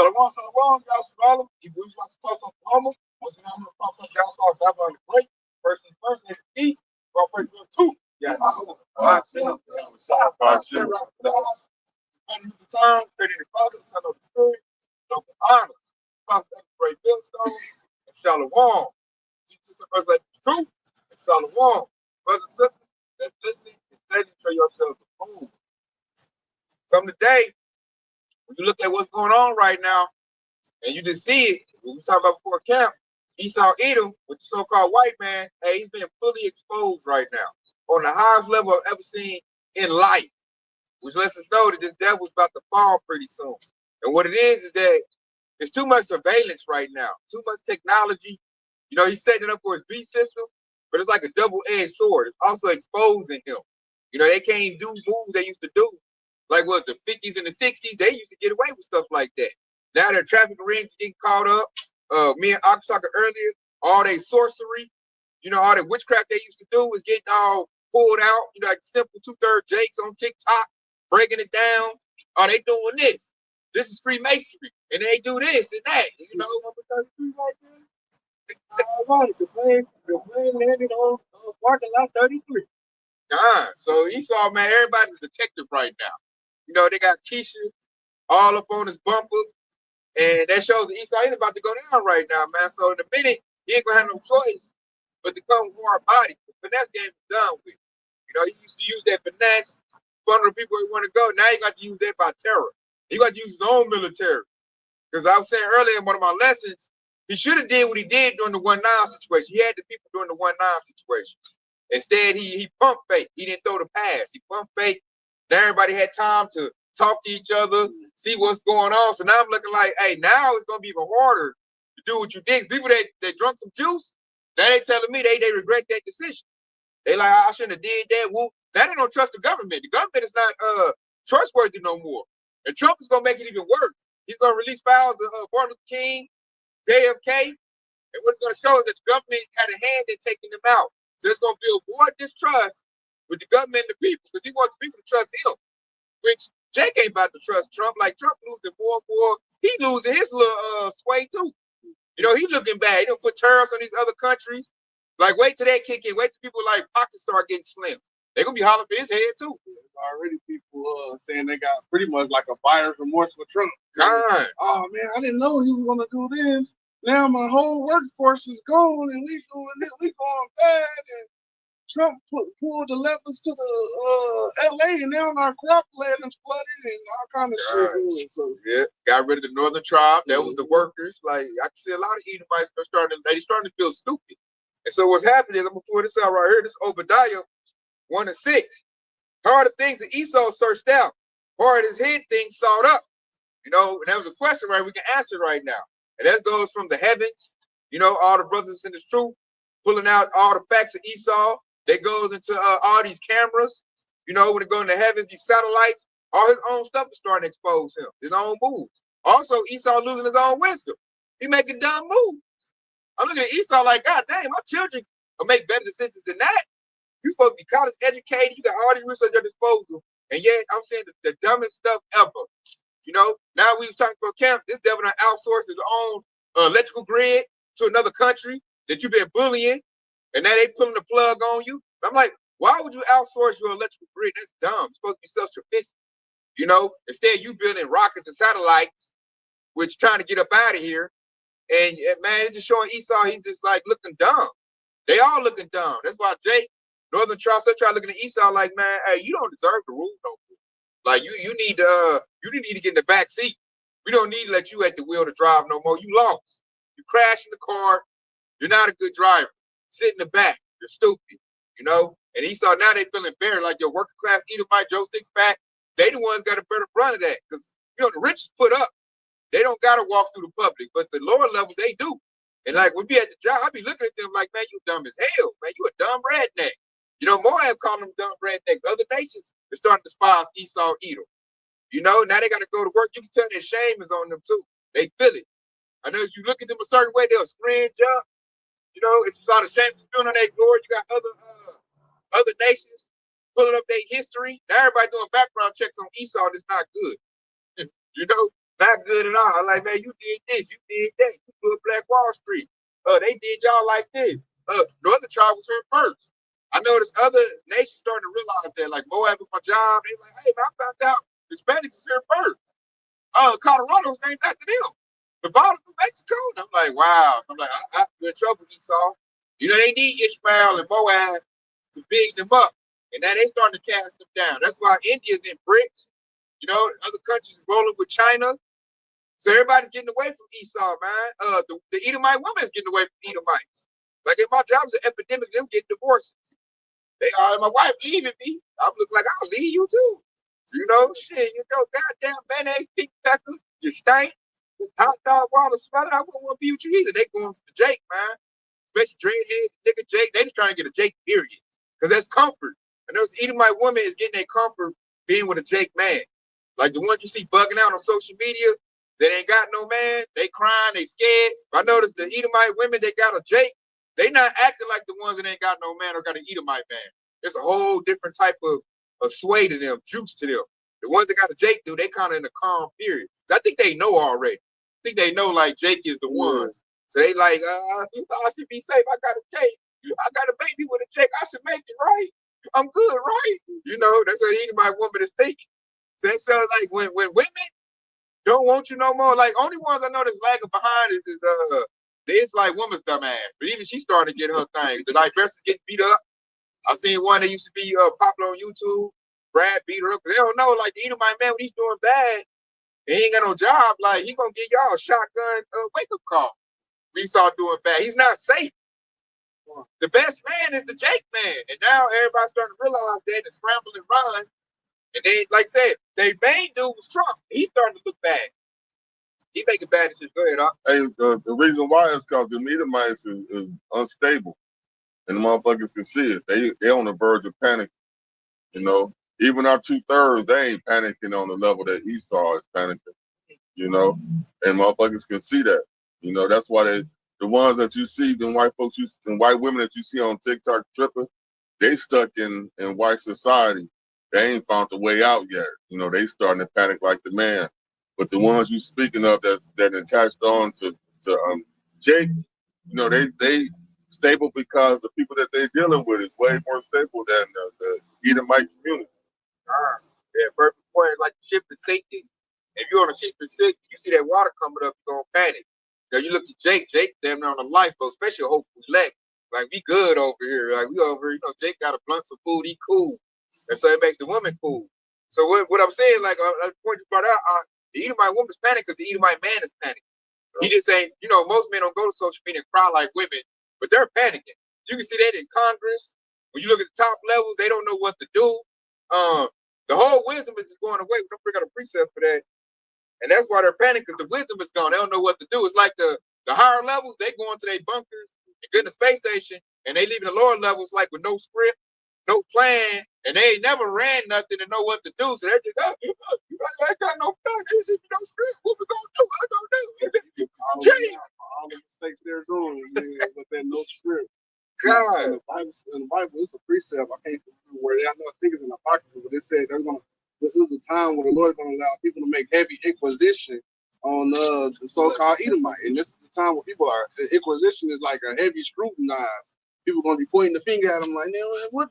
Shalom, shalom, y'all shalom. He was about to talk some Oklahoma. Once again, I'm going to talk some down called Babylon the Great. First things first, name is East. Well, first one, two. Yeah, I see him. The time, creating the Father, the Son of the Spirit, local honors, Father of the great millstone, and shalom. Jesus first like the truth, and shalom. Brothers and sisters, that's listening, and studying for yourselves to move. Come today, when you look at what's going on right now, and you just see it, when we talk about before camp, Esau Edom, with the so-called white man, hey, he's being fully exposed right now on the highest level I've ever seen in life, which lets us know that this devil's about to fall pretty soon. And what it is that there's too much surveillance right now, too much technology. You know, he's setting it up for his beast system, but it's like a double-edged sword. It's also exposing him. You know, they can't do moves they used to do. Like what, the 50s and the 60s, they used to get away with stuff like that. Now their traffic rings getting caught up. Me and Ox talking earlier, all they sorcery, you know, all the witchcraft they used to do was getting all pulled out, you know, like simple 2/3 Jakes on TikTok, breaking it down. Oh, they doing this. This is Freemasonry. And they do this and that. You know, number 33 right there. Right, the plane landed on parking lot 33. So Esau, man, everybody's a detective right now. You know, they got Keisha all up on his bumper. And that shows that Esau ain't about to go down right now, man. So in a minute, he ain't gonna have no choice but to come for our body. The finesse game is done with. You know, he used to use that finesse for the people he want to go. Now he got to use that by terror. He got to use his own military. Because I was saying earlier in one of my lessons, he should have did what he did during the 1-9 situation. He had the people during the 1-9 situation. Instead, he pump fake. He didn't throw the pass. He pump fake. Now everybody had time to talk to each other, see what's going on. So now I'm looking like, hey, now it's gonna be even harder to do what you did. People that drunk some juice, now they telling me they regret that decision. They like, I shouldn't have did that. Well, now they don't trust the government. The government is not trustworthy no more. And Trump is gonna make it even worse. He's gonna release files of Martin Luther King, JFK, and what's gonna show is that the government had a hand in taking them out. So it's gonna build more distrust with the government and the people because he wants the people to trust him, which Jake ain't about to trust Trump. Like Trump losing more and more, he losing his little sway too. You know, he looking bad. He don't put tariffs on these other countries. Like, wait till that kick in. Wait till people like pockets start getting slim. They're gonna be hollering for his head too. There's already people saying they got pretty much like a buyer's remorse for Trump. God. Oh man, I didn't know he was gonna do this. Now my whole workforce is gone and we doing this, we going bad. And Trump pulled the levers to the LA and now our crop land is flooded and all kind of shit. So yeah, got rid of the northern tribe. That was the workers. Like I can see a lot of Edomites are starting to feel stupid. And so what's happening is I'm gonna pull this out right here. This Obadiah 1-6. Hard of things that Esau searched out, hard his head things sought up. You know, and that was a question, right? We can answer right now. And that goes from the heavens, you know, all the brothers in this truth, pulling out all the facts of Esau. That goes into all these cameras, you know, when it goes into the heavens, these satellites, all his own stuff is starting to expose him, his own moves. Also, Esau losing his own wisdom. He making dumb moves. I'm looking at Esau like, God dang, my children will make better decisions than that. You supposed to be college educated. You got all these research at your disposal. And yet, I'm saying the dumbest stuff ever. You know, now we was talking about camp. This devil done outsourced his own electrical grid to another country that you've been bullying. And now they pulling the plug on you. I'm like, why would you outsource your electrical grid? That's dumb. You're supposed to be self-sufficient. You know, instead you building rockets and satellites, which trying to get up out of here. And man, it's just showing Esau, he's just like looking dumb. They all looking dumb. That's why Jake, Northern Tribe, try looking at Esau like, man, hey, you don't deserve to rule no more. Like you need to get in the back seat. We don't need to let you at the wheel to drive no more. You lost. You crashed in the car. You're not a good driver. Sit in the back. You're stupid. You know? And Esau, now they feeling better. Like your working class Edomite Joe Six-Pack, they the ones got a better front of that. Because, you know, the rich put up. They don't got to walk through the public. But the lower levels, they do. And like, we be at the job, I be looking at them like, man, you dumb as hell. Man, you a dumb redneck. You know, Moab calling them dumb rednecks. Other nations are starting to despise Esau, Edom. You know, now they got to go to work. You can tell their shame is on them too. They feel it. I know if you look at them a certain way, they'll cringe up. You know, if you saw the shame feeling on their glory, you got other nations pulling up their history. Now everybody doing background checks on Esau that's not good. You know, Not good at all. Like, man, you did this, you did that. You blew up Black Wall Street. They did y'all like this. Northern tribe was hurt first. I noticed other nations starting to realize that, like Moab with my job, they like, hey, man, I found out Hispanics was here first. Colorado was named after them. Nevada, New Mexico. And I'm like, wow. So I'm like, you're in trouble, Esau. You know, they need Ishmael and Moab to big them up. And now they starting to cast them down. That's why India's in BRICS. You know, other countries rolling with China. So everybody's getting away from Esau, man. The Edomite woman is getting away from Edomites. Like if my job's an epidemic, them getting divorces. They are my wife leaving me. I'm looking like I'll leave you too. You know, shit, you know, goddamn mayonnaise, pink pepper, you stink. Hot dog water smell. I wouldn't want to be with you either. They going for Jake, man. Especially dreadhead, nigga Jake. They just trying to get a Jake, period. Because that's comfort. And those Edomite woman is getting their comfort being with a Jake man. Like the ones you see bugging out on social media, that ain't got no man, they crying, they scared. I noticed the Edomite women, they got a Jake. They not acting like the ones that ain't got no man or got an Edomite man. It's a whole different type of sway to them, juice to them. The ones that got a Jake, dude, they kind of in a calm period. I think they know already. I think they know like Jake is the ones. So they like, I should be safe. I got a Jake. I got a baby with a Jake. I should make it right. I'm good, right? You know, that's what Edomite woman is thinking. So they feel like when women don't want you no more, like only ones I know that's lagging behind is the Israelite woman's dumb ass. But even she's starting to get her thing. The like dresses getting beat up. I seen one that used to be popular on YouTube. Brad beat her up. They don't know, like the Edomite man, when he's doing bad, and he ain't got no job, like he gonna give y'all a shotgun wake-up call. We saw doing bad. He's not safe. The best man is the Jake man. And now everybody's starting to realize that and scramble and run. And they, like I said, their main dude was Trump. He's starting to look bad. He making bad decisions. Go ahead, Doc. Hey, the reason why is because the Edomites is unstable. And the motherfuckers can see it. They on the verge of panic. You know, even our 2/3, they ain't panicking on the level that Esau is panicking. You know, and motherfuckers can see that. You know, that's why the ones that you see, the white folks, the white women that you see on TikTok tripping, they stuck in white society. They ain't found the way out yet. You know, they starting to panic like the man. But the ones you speaking of that attached on to Jake's, you know, they stable because the people that they're dealing with is way more stable than the Edomite community. Yeah, perfect point. Like the ship is sinking. If you're on a ship that's sinking, you see that water coming up, you're gonna panic. Now you look at Jake damn near on a lifeboat, especially a hopeful leg. Like we good over here. Like we over here, you know, Jake got a blunt some food, he cool. And so it makes the woman cool. So what I'm saying, like the point you brought out, the Edomite woman's panic because the Edomite man is panicking. He just saying, you know, most men don't go to social media and cry like women, but they're panicking. You can see that in Congress. When you look at the top levels, they don't know what to do. The whole wisdom is just going away. So I'm bringing a precept for that. And that's why they're panicking, because the wisdom is gone. They don't know what to do. It's like the higher levels, they go into their bunkers and get in the space station, and they leaving the lower levels like with no script, no plan, and they ain't never ran nothing to know what to do. So they're just, I got no plan. There's no script. What we gonna do? I don't know. All the mistakes they're doing, but then no script. God. In the Bible, it's a precept. I can't remember where. I know I think it's in the Apocrypha, but it said this is a time where the Lord is going to allow people to make heavy inquisition on the so-called Edomite, and this is the time where people are. Inquisition is like a heavy scrutinize. People are going to be pointing the finger at them like, what?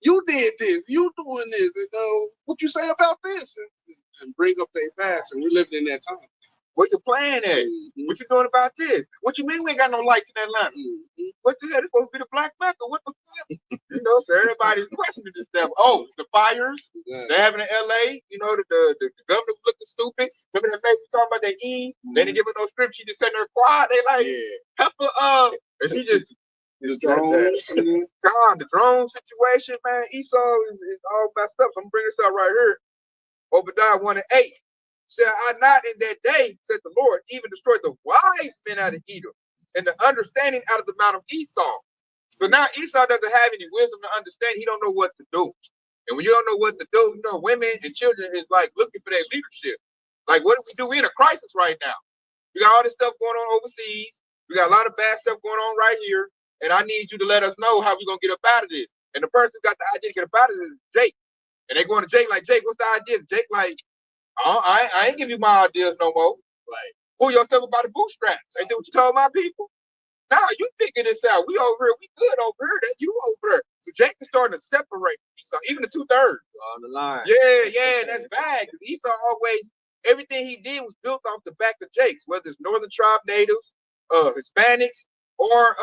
You did this. You doing this. And, what you say about this? And bring up their past. And we're living in that time. What you playing at? Mm-hmm. What you doing about this? What you mean we ain't got no lights in Atlanta? Mm-hmm. What the hell? It's supposed to be the Black Mecca. What the fuck? You know, so everybody's questioning this stuff. Oh, the fires they're having in LA. You know, the governor was looking stupid. Remember that baby talking about that E? Mm-hmm. They didn't give her no script. She just sitting there quiet. They like, heifer, and she just the drones. God, the drone situation, man. Esau is all messed up. So I'm gonna bring this up right here. Obadiah 1:8. Shall I not in that day, said the Lord, even destroy the wise men out of Edom and the understanding out of the mount of Esau? So now Esau doesn't have any wisdom to understand. He don't know what to do. And when you don't know what to do, you know, women and children is like looking for their leadership. Like, what do we do? We're in a crisis right now. We got all this stuff going on overseas. We got a lot of bad stuff going on right here. And I need you to let us know how we're going to get up out of this. And the person who got the idea to get up out of this is Jake. And they going to Jake like, Jake, what's the idea? Jake like, I ain't give you my ideas no more. Like, pull yourself about the bootstraps. Ain't that what you told my people? Nah, you figure this out. We over here. We good over here. That you over there. So Jake is starting to separate Esau, even the 2/3 on the line. Yeah, that's bad because Esau always everything he did was built off the back of Jake's, whether it's Northern Tribe natives, Hispanics, or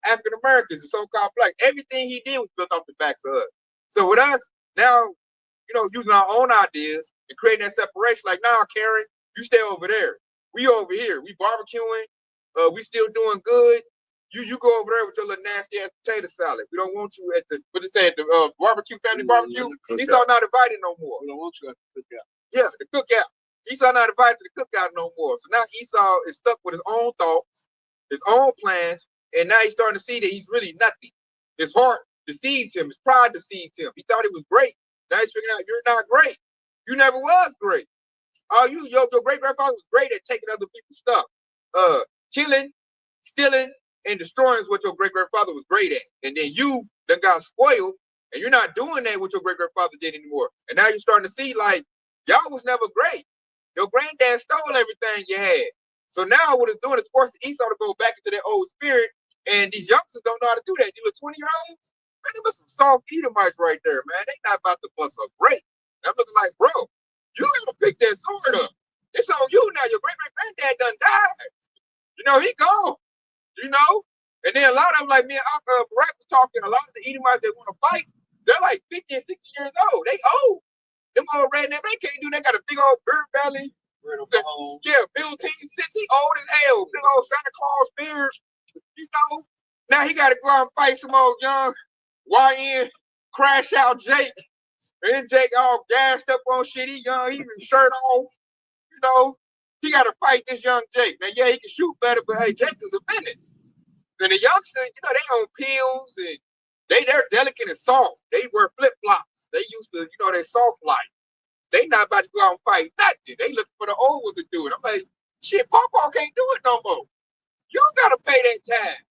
African Americans, the so-called black. Everything he did was built off the backs of us. So with us now, using our own ideas and creating that separation. Like, nah, Karen, you stay over there. We over here. We barbecuing. We still doing good. You go over there with your little nasty ass potato salad. We don't want you at the barbecue, family barbecue. Esau not invited no more. We don't want you at the cookout. Yeah, the cookout. Esau not invited to the cookout no more. So now Esau is stuck with his own thoughts, his own plans, and now he's starting to see that he's really nothing. His heart deceived him. His pride deceived him. He thought he was great. Now he's figuring out you're not great. You never was great. Your great grandfather was great at taking other people's stuff, killing, stealing, and destroying is what your great grandfather was great at. And then you done got spoiled, and you're not doing that what your great grandfather did anymore. And now you're starting to see like y'all was never great. Your granddad stole everything you had. So now what it's doing is forcing Esau to go back into that old spirit. And these youngsters don't know how to do that. You little 20-year-olds, man, them are some soft Edomites right there, man. They not about to bust a break. And I'm looking like, bro, you gotta pick that sword up. It's on you now. Your great-great-granddad done died. He gone. And then a lot of them, like me and Barack was talking, a lot of the Edomites that want to fight, they're like 50 and 60 years old. They old. Them old redneck, they can't do. They got a big old bird belly. Yeah, Bill T. Since he old as hell, big old Santa Claus beard. Now he got to go out and fight some old young YN crash out Jake. And then Jake all gassed up on shit. He young, he even shirt off. He got to fight this young Jake. Now, yeah, he can shoot better, but hey, Jake is a menace. And the youngsters, they on pills and they're delicate and soft. They wear flip flops. They used to, they soft life. They not about to go out and fight nothing. They looking for the old one to do it. I'm like, shit, Pawpaw can't do it no more. You gotta pay that time.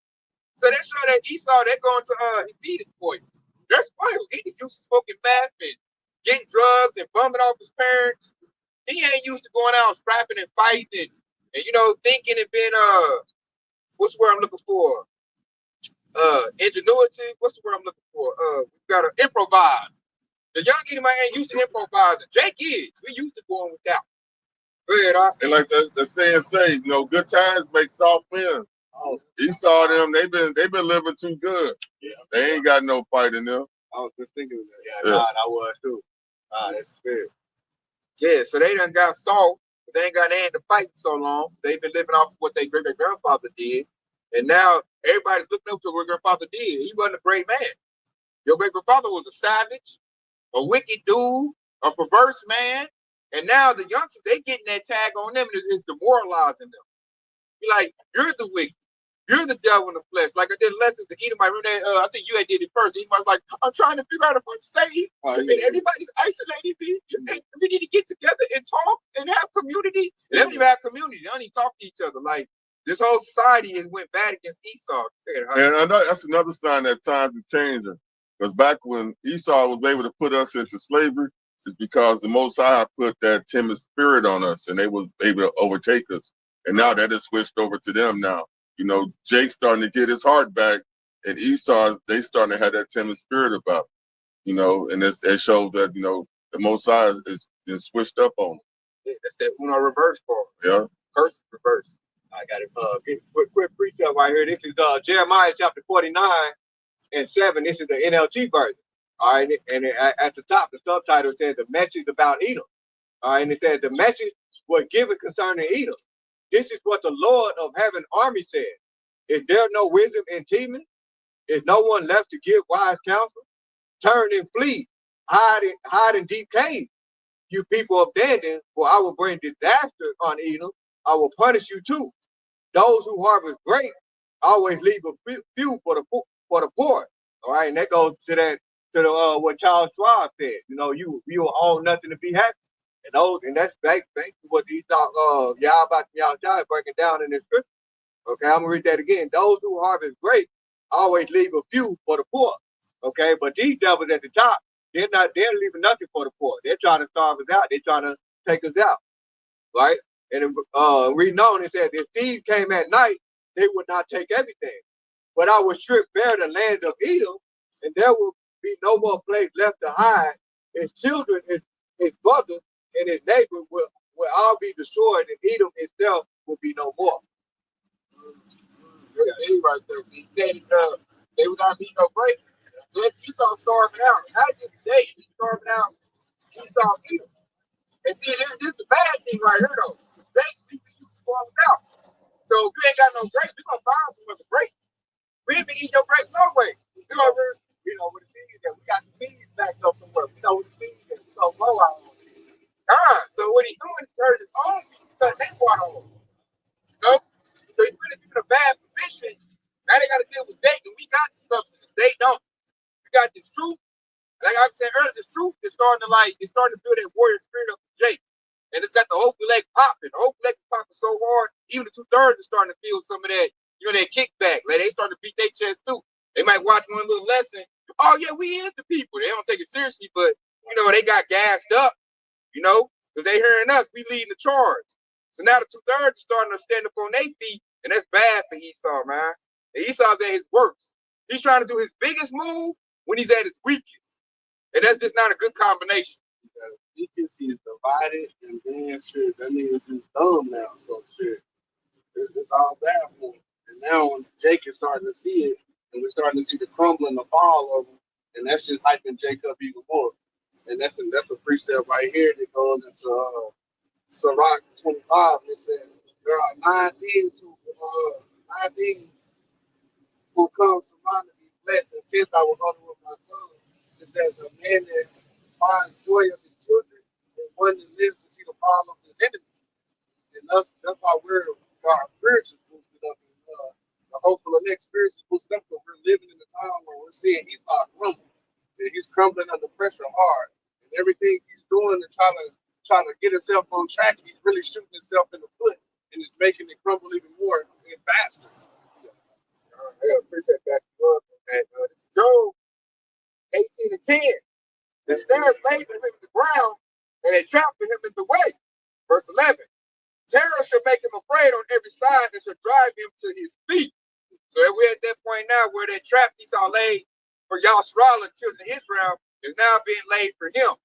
So they show that Esau, they're going to feed his boy. They're spoiled. He used to smoking meth and getting drugs and bumming off his parents. He ain't used to going out scrapping and fighting and thinking and being what's the word I'm looking for? Ingenuity. What's the word I'm looking for? We gotta improvise. The young Edomite ain't used to improvising. Jake is. We used to going without. Go ahead, And like the saying say, good times make soft men. Oh, Esau them, they've been living too good. yeah. They ain't got no fight in them. I was just thinking of that. Yeah, I was too. That's good. Yeah, so they done got soft, but they ain't got any to fight so long. They've been living off of what their great-grandfather did. And now everybody's looking up to what grandfather did. He wasn't a great man. Your great-grandfather was a savage, a wicked dude, a perverse man. And now the youngsters, they getting that tag on them and it's demoralizing them. Be like, you're the wicked. You're the devil in the flesh. Like I did lessons to Edomite. Remember that? I think you had did it first. Edomite was like, I'm trying to figure out if I'm saved. And everybody's isolated. And we need to get together and talk and have community. They don't even have community. They don't even talk to each other. Like, this whole society has went bad against Esau. And I know that's another sign that times is changing. Because back when Esau was able to put us into slavery, it's because the Most High put that timid spirit on us and they was able to overtake us. And now that has switched over to them now. Jake's starting to get his heart back, and Esau, they starting to have that timid spirit about it, and it shows that, the Most High is switched up on it. Yeah, that's that Uno reverse part. Yeah. Curse reverse. I got it. Get quick precept right here. This is Jeremiah chapter 49 and 7. This is the NLT version. All right, and at the top, the subtitle says the message about Edom. All right, and it says the message was given concerning Edom. This is what the Lord of heaven army said. Is there no wisdom in Teman? Is no one left to give wise counsel? Turn and flee, hide in deep caves, you people of Dandan, for I will bring disaster on Edom. I will punish you too. Those who harvest grapes always leave a few for the poor. All right, and that goes to what Charles Schwab said. You will own nothing to be happy. And that's basically what these y'all breaking down in this scripture. Okay, I'm gonna read that again. Those who harvest grapes always leave a few for the poor. Okay, but these devils at the top, they're leaving nothing for the poor. They're trying to starve us out. They're trying to take us out, right? And reading on, it said, if thieves came at night, they would not take everything. But I will strip bare the land of Edom, and there will be no more place left to hide. His children, his brothers, and his neighbors will all be destroyed, and Edom itself will be no more. Good thing right there. So he said they would not be no break. So that's Esau starving out. Not just today, he's starving out Esau Edom. And see, this is the bad thing right here, though. Basically, we used to starving out. So if you ain't got no grapes, we're going to find some other grapes. We ain't been eating your grapes no way. You know what the thing is that we got the seeds backed up somewhere. We know what the thing is that we don't grow our own seeds. So what he's doing is turning his own seeds, cutting their water on. You know? So he's putting them in a bad position. Now they got to deal with Jacob. We got the substance. They don't. We got this truth. Like I said earlier, this truth is starting to build that warrior spirit up in Jake. And it's got the Hope leg popping. The Hope leg is popping so hard, even the 2/3 is starting to feel some of that, that kickback. Like they starting to beat their chest too. They might watch one little lesson. Oh yeah, we is the people. They don't take it seriously, but they got gassed up, because they hearing us, we leading the charge. So now the 2/3 is starting to stand up on their feet, and that's bad for Esau, man. And Esau's at his worst. He's trying to do his biggest move when he's at his weakest. And that's just not a good combination. Because he's divided, and then shit, that nigga's just dumb now. So shit, it's all bad for him. And now Jake is starting to see it, and we're starting to see the crumbling, the fall of him, and that's just hyping Jake up even more. And that's a precept right here that goes into Sirach 25, and it says there are 9 things who comes to mind to be blessed, and 10th I will utter with my tongue. It says a man that finds joy of his children, and one that lives to see the fall of his enemies. And that's why our spirits is boosted up, and the hopeful of next spirits is boosted up, because we're living in a time where we're seeing Esau crumble. And he's crumbling under pressure hard. And everything he's doing to try to get himself on track, he's really shooting himself in the foot, and it's making it crumble even more and faster. I got a preset back up on that. This is Job 18 and 10. The snares laid him in the ground, and they trapped him in the way. Verse 11. Terror shall make him afraid on every side, and shall drive him to his feet. So that we're at that point now where that trap Esau laid for Yahshua and children of Israel is now being laid for him.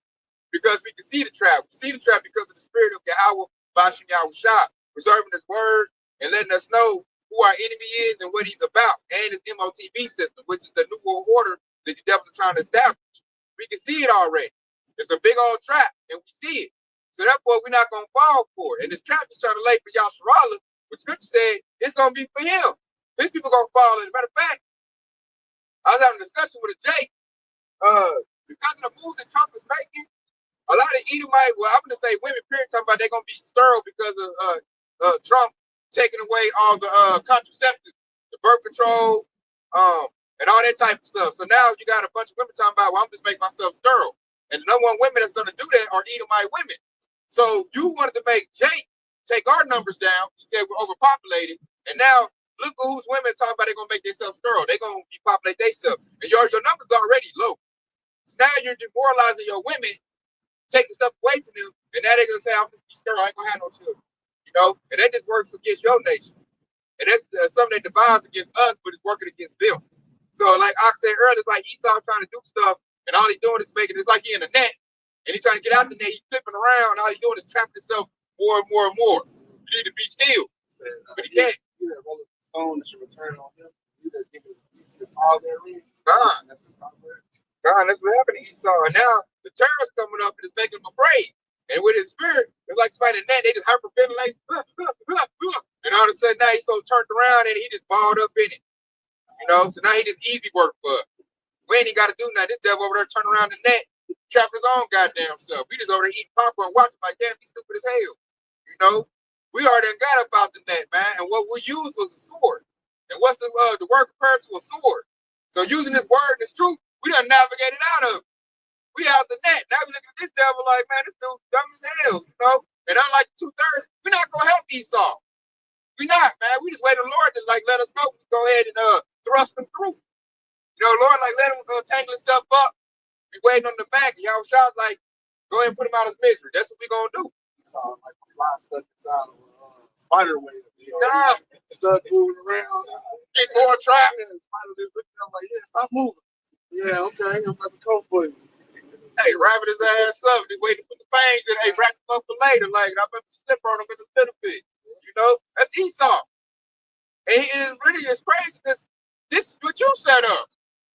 Because we can see the trap. We see the trap because of the spirit of Yahweh, Bashim Yahushua, preserving his word and letting us know who our enemy is and what he's about, and his MOTB system, which is the new world order that the devils are trying to establish. We can see it already. It's a big old trap, and we see it. So therefore, we're not going to fall for it. And this trap is trying to lay for Yahshua, which Scripture said it's going to be for him. These people are going to fall. As a matter of fact, I was having a discussion with a Jake. Because of the moves that Trump is making, a lot of Edomite, well, I'm going to say women, period, talking about they're going to be sterile because of Trump taking away all the contraceptives, the birth control, and all that type of stuff. So now you got a bunch of women talking about, well, I'm just making myself sterile. And the number one women that's going to do that are Edomite women. So you wanted to make Jake take our numbers down. He said we're overpopulated. And now look who's women talking about they're going to make themselves sterile. They're going to depopulate themselves. And your numbers are already low. So now you're demoralizing your women, taking stuff away from them, and now they're gonna say, "I'm just be sterile. I ain't gonna have no children," And that just works against your nation, and that's something that divides against us, but it's working against them. So, like I said earlier, it's like Esau trying to do stuff, and all he's doing is making it's like he in a net, and he's trying to get out the net. He's flipping around, and all he's doing is trapping himself more and more and more. You need to be still, but he can't. He that rolleth the stone that should return on him. He that giveth all their rings. That's his proverb. God, that's what happened to Esau. And now the terror's coming up and it's making him afraid. And with his spirit, it's like somebody in that, they just hyperventilate. And all of a sudden now he's so turned around and he just balled up in it. So now he just easy work for us. We ain't got to do nothing. This devil over there turn around the net, trap his own goddamn self. We just over there eating popcorn and watching like, damn, he's stupid as hell. We already got up out the net, man. And what we used was a sword. And what's the word compared to a sword? So using this word and this truth, we done navigated out of it. We out the net. Now we looking at this devil like, man, this dude's dumb as hell, And unlike 2/3, we're not gonna help Esau. We're not, man. We just wait on the Lord to let us know. We go ahead and thrust them through. Lord, let him tangle himself up. We waiting on the back. Y'all shout like, go ahead and put him out of his misery. That's what we gonna do. Saw like a fly stuck inside of a spider web. You know, Nah, stuck moving around. keep going try. And spider just looking at him like, yeah, stop moving. Yeah, okay, I'm about to come for you. Hey, wrapping his ass up. They wait to put the fangs in. Hey, wrap him up for later. Like, I'm about to slip on him in a little bit. You know, that's Esau. And it really is crazy because this is what you set up.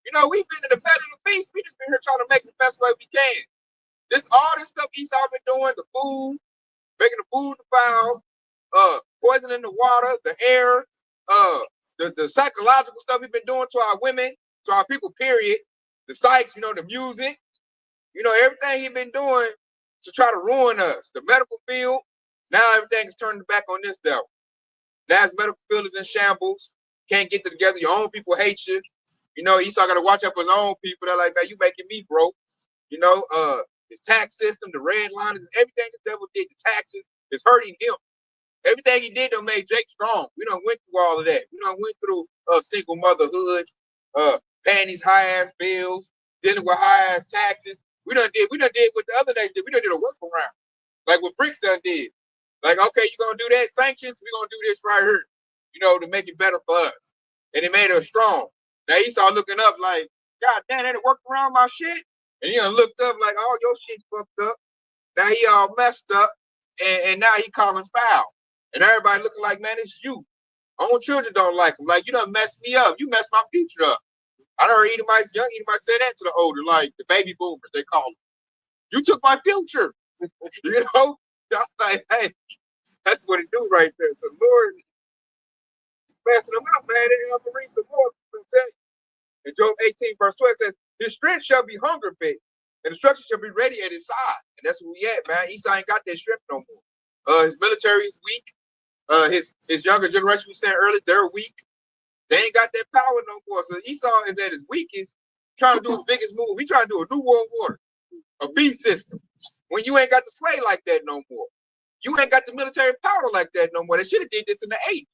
You know, we've been in the pet of the beast. We just been here trying to make it the best way we can. All this stuff Esau been doing, the food, making the food foul, poisoning the water, the air, the psychological stuff we've been doing to our women, to our people, period. The sites, you know, the music, you know, everything he's been doing to try to ruin us. The medical field, now everything is turning back on this devil. Now his medical field is in shambles. Can't get together. Your own people hate you. You know, Esau got to watch out for his own people. They're like, man, you making me broke. You know, his tax system, the red line, everything the devil did, the taxes, is hurting him. Everything he did done made Jake strong. We done went through all of that. We done went through single motherhood, paying these high ass bills, dealing with high ass taxes. We done did what the other nations did. We done did a workaround. Like what Bricks done did. Like, okay, you're gonna do that sanctions, we're gonna do this right here, you know, to make it better for us. And it made us strong. Now Esau looking up like, God damn, they worked around my shit. And he done looked up like, all your shit fucked up. Now he all messed up. And now he calling foul. And everybody looking like, man, it's you. Own children don't like him. Like, you done messed me up. You messed my future up. I done heard young Edomites say that to the older, like the baby boomers, they call them. You took my future. You know? That's like, hey, that's what it do right there. So Lord, he's messing them up, man. They're gonna read some more. I'm tell you. In Job 18, verse 12 says, his strength shall be hunger bit, and destruction shall be ready at his side. And that's where we at, man. Esau ain't got that strength no more. His military is weak. His younger generation, we said earlier, they're weak. They ain't got that power no more. So Esau is at his weakest, trying to do his biggest move. He trying to do a new world order, a beast system. When you ain't got the sway like that no more. You ain't got the military power like that no more. They should have did this in the 80s.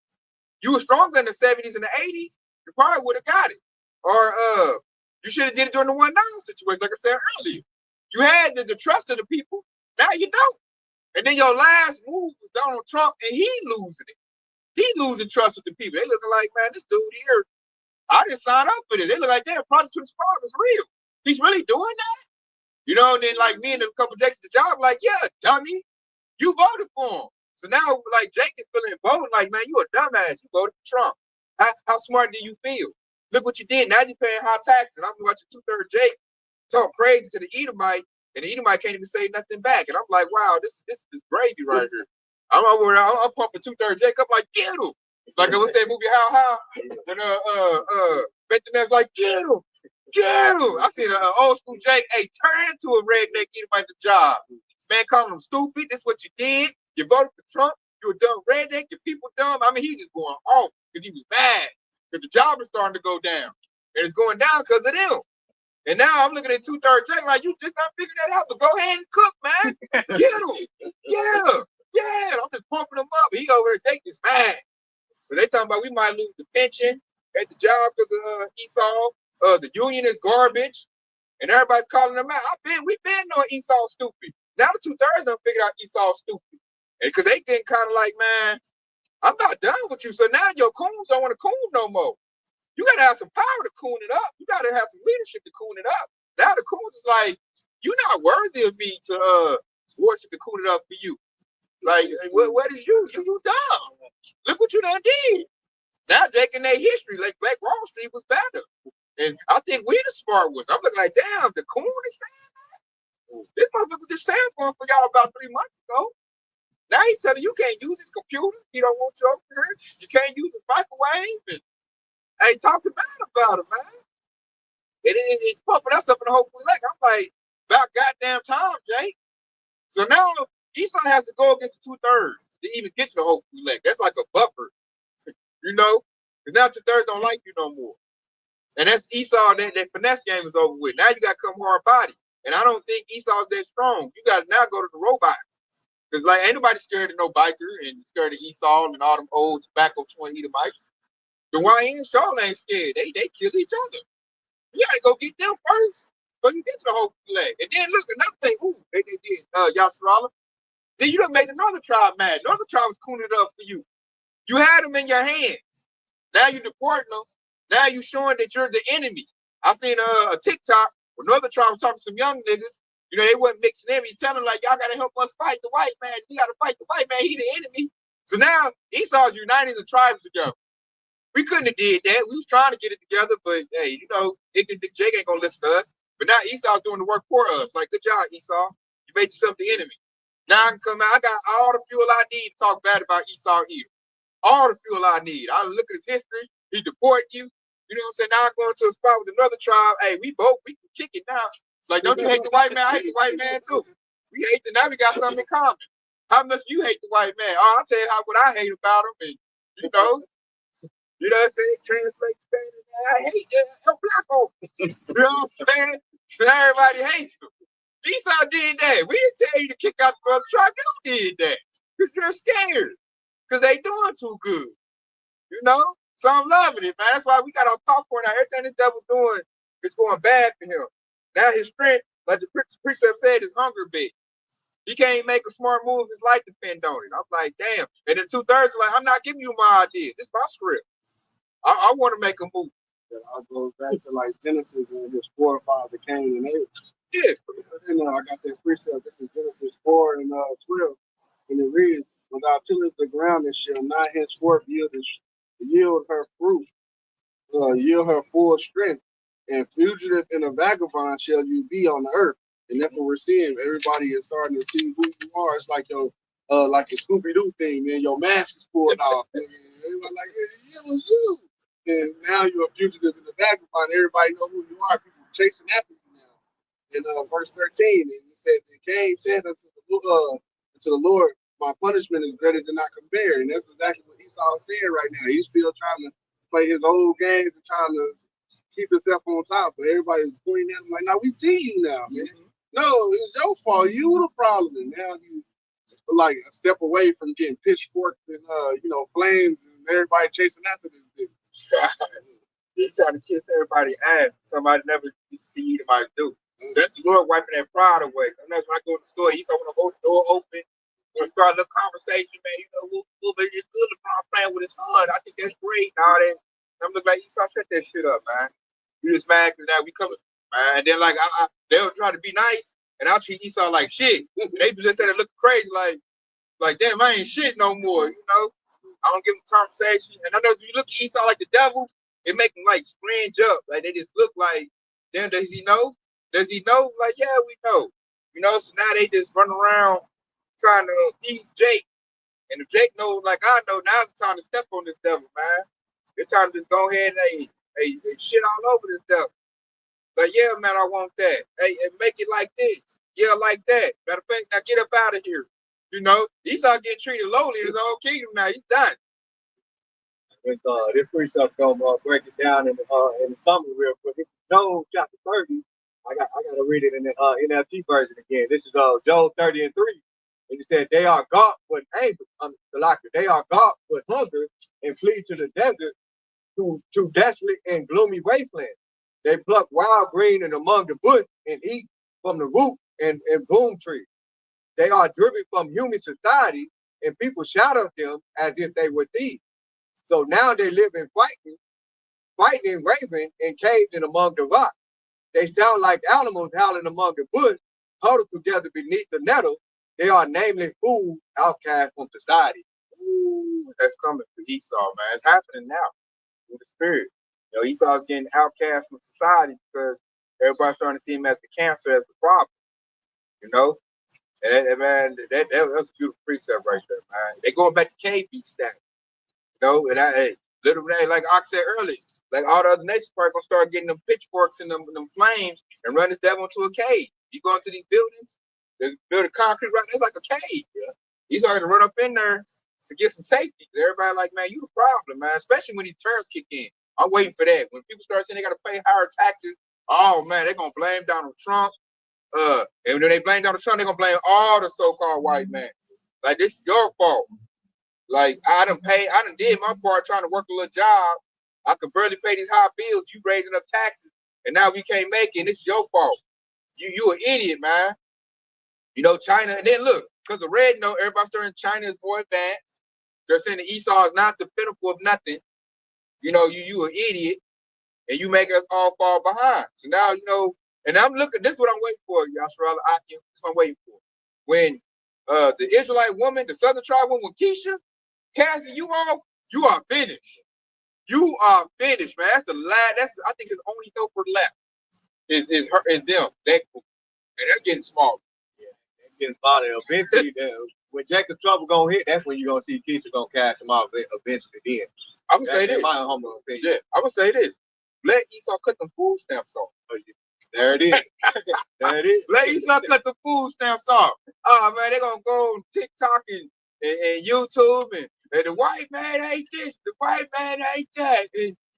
You were stronger in the 70s and the 80s, you probably would have got it. Or you should have did it during the 1-9 situation, like I said earlier. You had the trust of the people. Now you don't. And then your last move was Donald Trump, and he losing it. He losing trust with the people. They looking like, man, this dude here, I didn't sign up for this. They look like they're Project 25 is real. He's really doing that? You know, and then like me and a couple Jakes at the job, like, yeah, dummy, you voted for him. So now, like, Jake is feeling emboldened, like, man, you a dumbass. You voted for Trump. How smart do you feel? Look what you did. Now you're paying high taxes. I'm watching 2/3 Jake talk crazy to the Edomite, and the Edomite can't even say nothing back. And I'm like, wow, this is gravy right here. I'm pumping 2/3 Jake up like, get him. Like, what's that movie, How? And Bentonet's like, get him. Get him. I seen an old school Jake, hey, turn into a redneck Edomite the job. Man calling him stupid. This is what you did. You voted for Trump. You a dumb redneck. Your people dumb. I mean, he just going off because he was mad. Because the job is starting to go down. And it's going down because of them. And now I'm looking at 2/3 Jake like, you just not figuring that out. But go ahead and cook, man. Get him. Yeah. I'm just pumping him up. He over here, Jake is mad. So they talking about we might lose the pension at the job because of Esau. The union is garbage. And everybody's calling them out. We've been knowing Esau stupid. Now the 2/3 done figured out Esau stupid. And because they getting kind of like, man, I'm not done with you. So now your coons don't want to coon no more. You got to have some power to coon it up. You got to have some leadership to coon it up. Now the coons is like, you're not worthy of me to worship and coon it up for you. Like, what is you? You dumb. Look what you done did. Now Jake in their history, like Black Wall Street was better. And I think we the smart ones. I'm looking like, damn, the coon is saying that? This motherfucker just saying for y'all about 3 months ago. Now he's telling you can't use his computer. He don't want you over here. You can't use his microwave. And ain't talking bad about it, man. It's pumping us up in the whole leg. I'm like, about goddamn time, Jake. So now Esau has to go against the 2/3 to even get to the whole leg. That's like a buffer, you know? Because now 2/3 don't like you no more. And that's Esau, that finesse game is over with. Now you got to come hard body. And I don't think Esau's that strong. You got to now go to the robots. Because, like, ain't nobody scared of no biker and scared of Esau and all them old tobacco chewing Edomites. The YN sure ain't scared. They kill each other. You got to go get them first. So you get to the whole leg. And then, look, another thing. Ooh, they did. Yasharala. Then you done made another tribe mad. Another tribe was cooning it up for you. You had them in your hands. Now you deporting them. Now you showing that you're the enemy. I seen a TikTok where another tribe was talking to some young niggas. You know, they wasn't mixing them. He's telling them, like, y'all got to help us fight the white man. We got to fight the white man. He the enemy. So now Esau's uniting the tribes together. We couldn't have did that. We was trying to get it together, but hey, you know, ignorant Jake ain't gonna listen to us. But now Esau's doing the work for us. Like, good job, Esau. You made yourself the enemy. Now I can come out. I got all the fuel I need to talk bad about Esau here. All the fuel I need. I look at his history. He deported you. You know what I'm saying? Now I'm going to a spot with another tribe. Hey, we can kick it now. Like, don't you hate the white man? I hate the white man too. We hate the now we got something in common. How much you hate the white man? Oh, I'll tell you what I hate about him. And, you know what I'm saying? Translate Spanish. I hate that. I'm black on. You know what I'm saying? But everybody hates him. Esau did that. We didn't tell you to kick out the brother tribe. You did that. Because you're scared. Because they doing too good. You know? So I'm loving it, man. That's why we got our popcorn out. Everything this devil doing is going bad for him. Now his strength, like the precept said, is hunger big. He can't make a smart move. His life depend on it. I'm like, damn. And then 2/3 like, I'm not giving you my ideas. This is my script. I want to make a move. That all goes back to like Genesis and his forefather Cain and Abel. Yes. And I got this precept. This is Genesis 4 and 12. And it reads, "When thou tillest the ground, it shall not henceforth yield her fruit, yield her full strength, and fugitive and a vagabond shall you be on the earth." And that's what we're seeing. Everybody is starting to see who you are. It's like your like a Scooby-Doo thing, man. Your mask is pulled off. And everybody like, it was you. And now you're a fugitive and a vagabond. Everybody know who you are. People chasing after you now. In verse 13, and he said, "And Cain said unto the Lord, my punishment is greater than I can bear." And that's exactly what Esau is saying right now. He's still trying to play his old games and trying to keep himself on top. But everybody's pointing at him like, "No, we see you now, man. No, it's your fault. You the problem." And now he's like a step away from getting pitchforked and flames and everybody chasing after this dude. He's trying to kiss everybody's ass. Somebody never see anybody do. That's the Lord wiping that pride away. Sometimes when I go to the store, he's want to hold the door open, want to start a little conversation, man. You know, but it's good LeBron playing with his son. I think that's great and all that. I'm looking like Esau, shut that shit up, man. You just mad because now we coming, man. And then like they'll try to be nice, and I'll treat Esau like shit. They just say they look crazy, like damn, I ain't shit no more. You know, I don't give them conversation. And I know if you look at Esau like the devil, it make them like springe up, like they just look like, damn, does he know? Does he know? Like, yeah, we know. You know, so now they just run around trying to appease Jake. And if Jake knows like I know, now's the time to step on this devil, man. It's time to just go ahead and hey, shit all over this devil. Like, yeah, man, I want that. Hey, and make it like this. Yeah, like that. Matter of fact, now get up out of here. You know, Esau getting treated lowly in his own kingdom now. He's done. This precept gonna break it down in the summary real quick. This is Job chapter 30. I gotta read it in the NLT version again. This is Job 30 and 3. And he said, "They are gaunt with anger, they are gaunt with hunger, and flee to the desert, to desolate and gloomy wasteland. They pluck wild green and among the bush, and eat from the root and broom tree. They are driven from human society, and people shout at them as if they were thieves. So now they live in fighting and raving in caves and among the rocks. They sound like animals howling among the bush, huddled together beneath the nettle. They are nameless fools, outcast from society." Ooh, that's coming for Esau, man. It's happening now with the spirit. You know, Esau's getting outcast from society because everybody's starting to see him as the cancer, as the problem. You know? And man, that was a beautiful precept right there, man. They going back to cave beat stack. You know, and literally, like I said earlier, like all the other nations probably gonna start getting them pitchforks and them flames and run this devil into a cave. You go into these buildings, there's built a concrete right there's like a cave. Yeah. He's already run up in there to get some safety. Everybody like, man, you the problem, man. Especially when these tariffs kick in. I'm waiting for that. When people start saying they gotta pay higher taxes, oh man, they're gonna blame Donald Trump. And when they blame Donald Trump, they're gonna blame all the so-called white men. Like, this is your fault. Like, I done did my part trying to work a little job. I could barely pay these high bills. You raising up taxes, and now we can't make it. And it's your fault. You an idiot, man. You know, China. And then look, because the red note, everybody's saying China is more advanced. They're saying that Esau is not the pinnacle of nothing. You an idiot, and you make us all fall behind. So now, and I'm looking, this is what I'm waiting for, Yashara Akim. This is what I'm waiting for. When the Israelite woman, the Southern tribe woman, Keisha, casting you off, you are finished. You are finished, man. That's the last, I think it's only helper left. Is them. And they're getting smaller. Yeah, they're getting smaller. Eventually, when Jacob Trouble gonna hit, that's when you're gonna see Keisha gonna cash them out eventually then. I'm gonna say this. My humble opinion. Yeah, I'm gonna say this. Let Esau cut the food stamps off. There it is. There it is. Let Esau cut the food stamps off. Oh man, they're gonna go on TikTok and YouTube and the white man ain't this, the white man ain't that.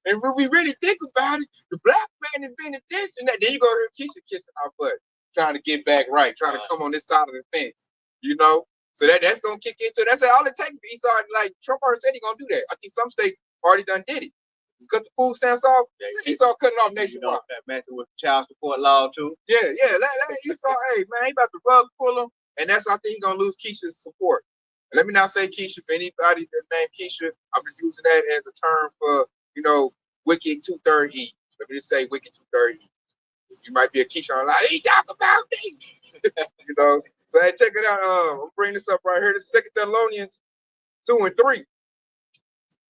And when we really think about it, the black man invented this and that. Then you go hear Keisha kissing our butt, trying to get back right, trying to come on this side of the fence. So that's gonna kick into. That's all it takes for Esau. Like Trump already said, he gonna do that. I think some states already done did it. Cut the food stamps off. Esau cut it off nationwide. That matching with child support law too. Yeah. Let Esau, hey man, he about to rug pull him, and that's why I think he's gonna lose Keisha's support. And let me not say Keisha for anybody that named Keisha. I'm just using that as a term for wicked 2/3 E. Let me just say wicked 2/3 E. You might be a Keisha online. He talk about me. So hey, check it out. I'm bringing this up right here. This is 2 Thessalonians 2:3.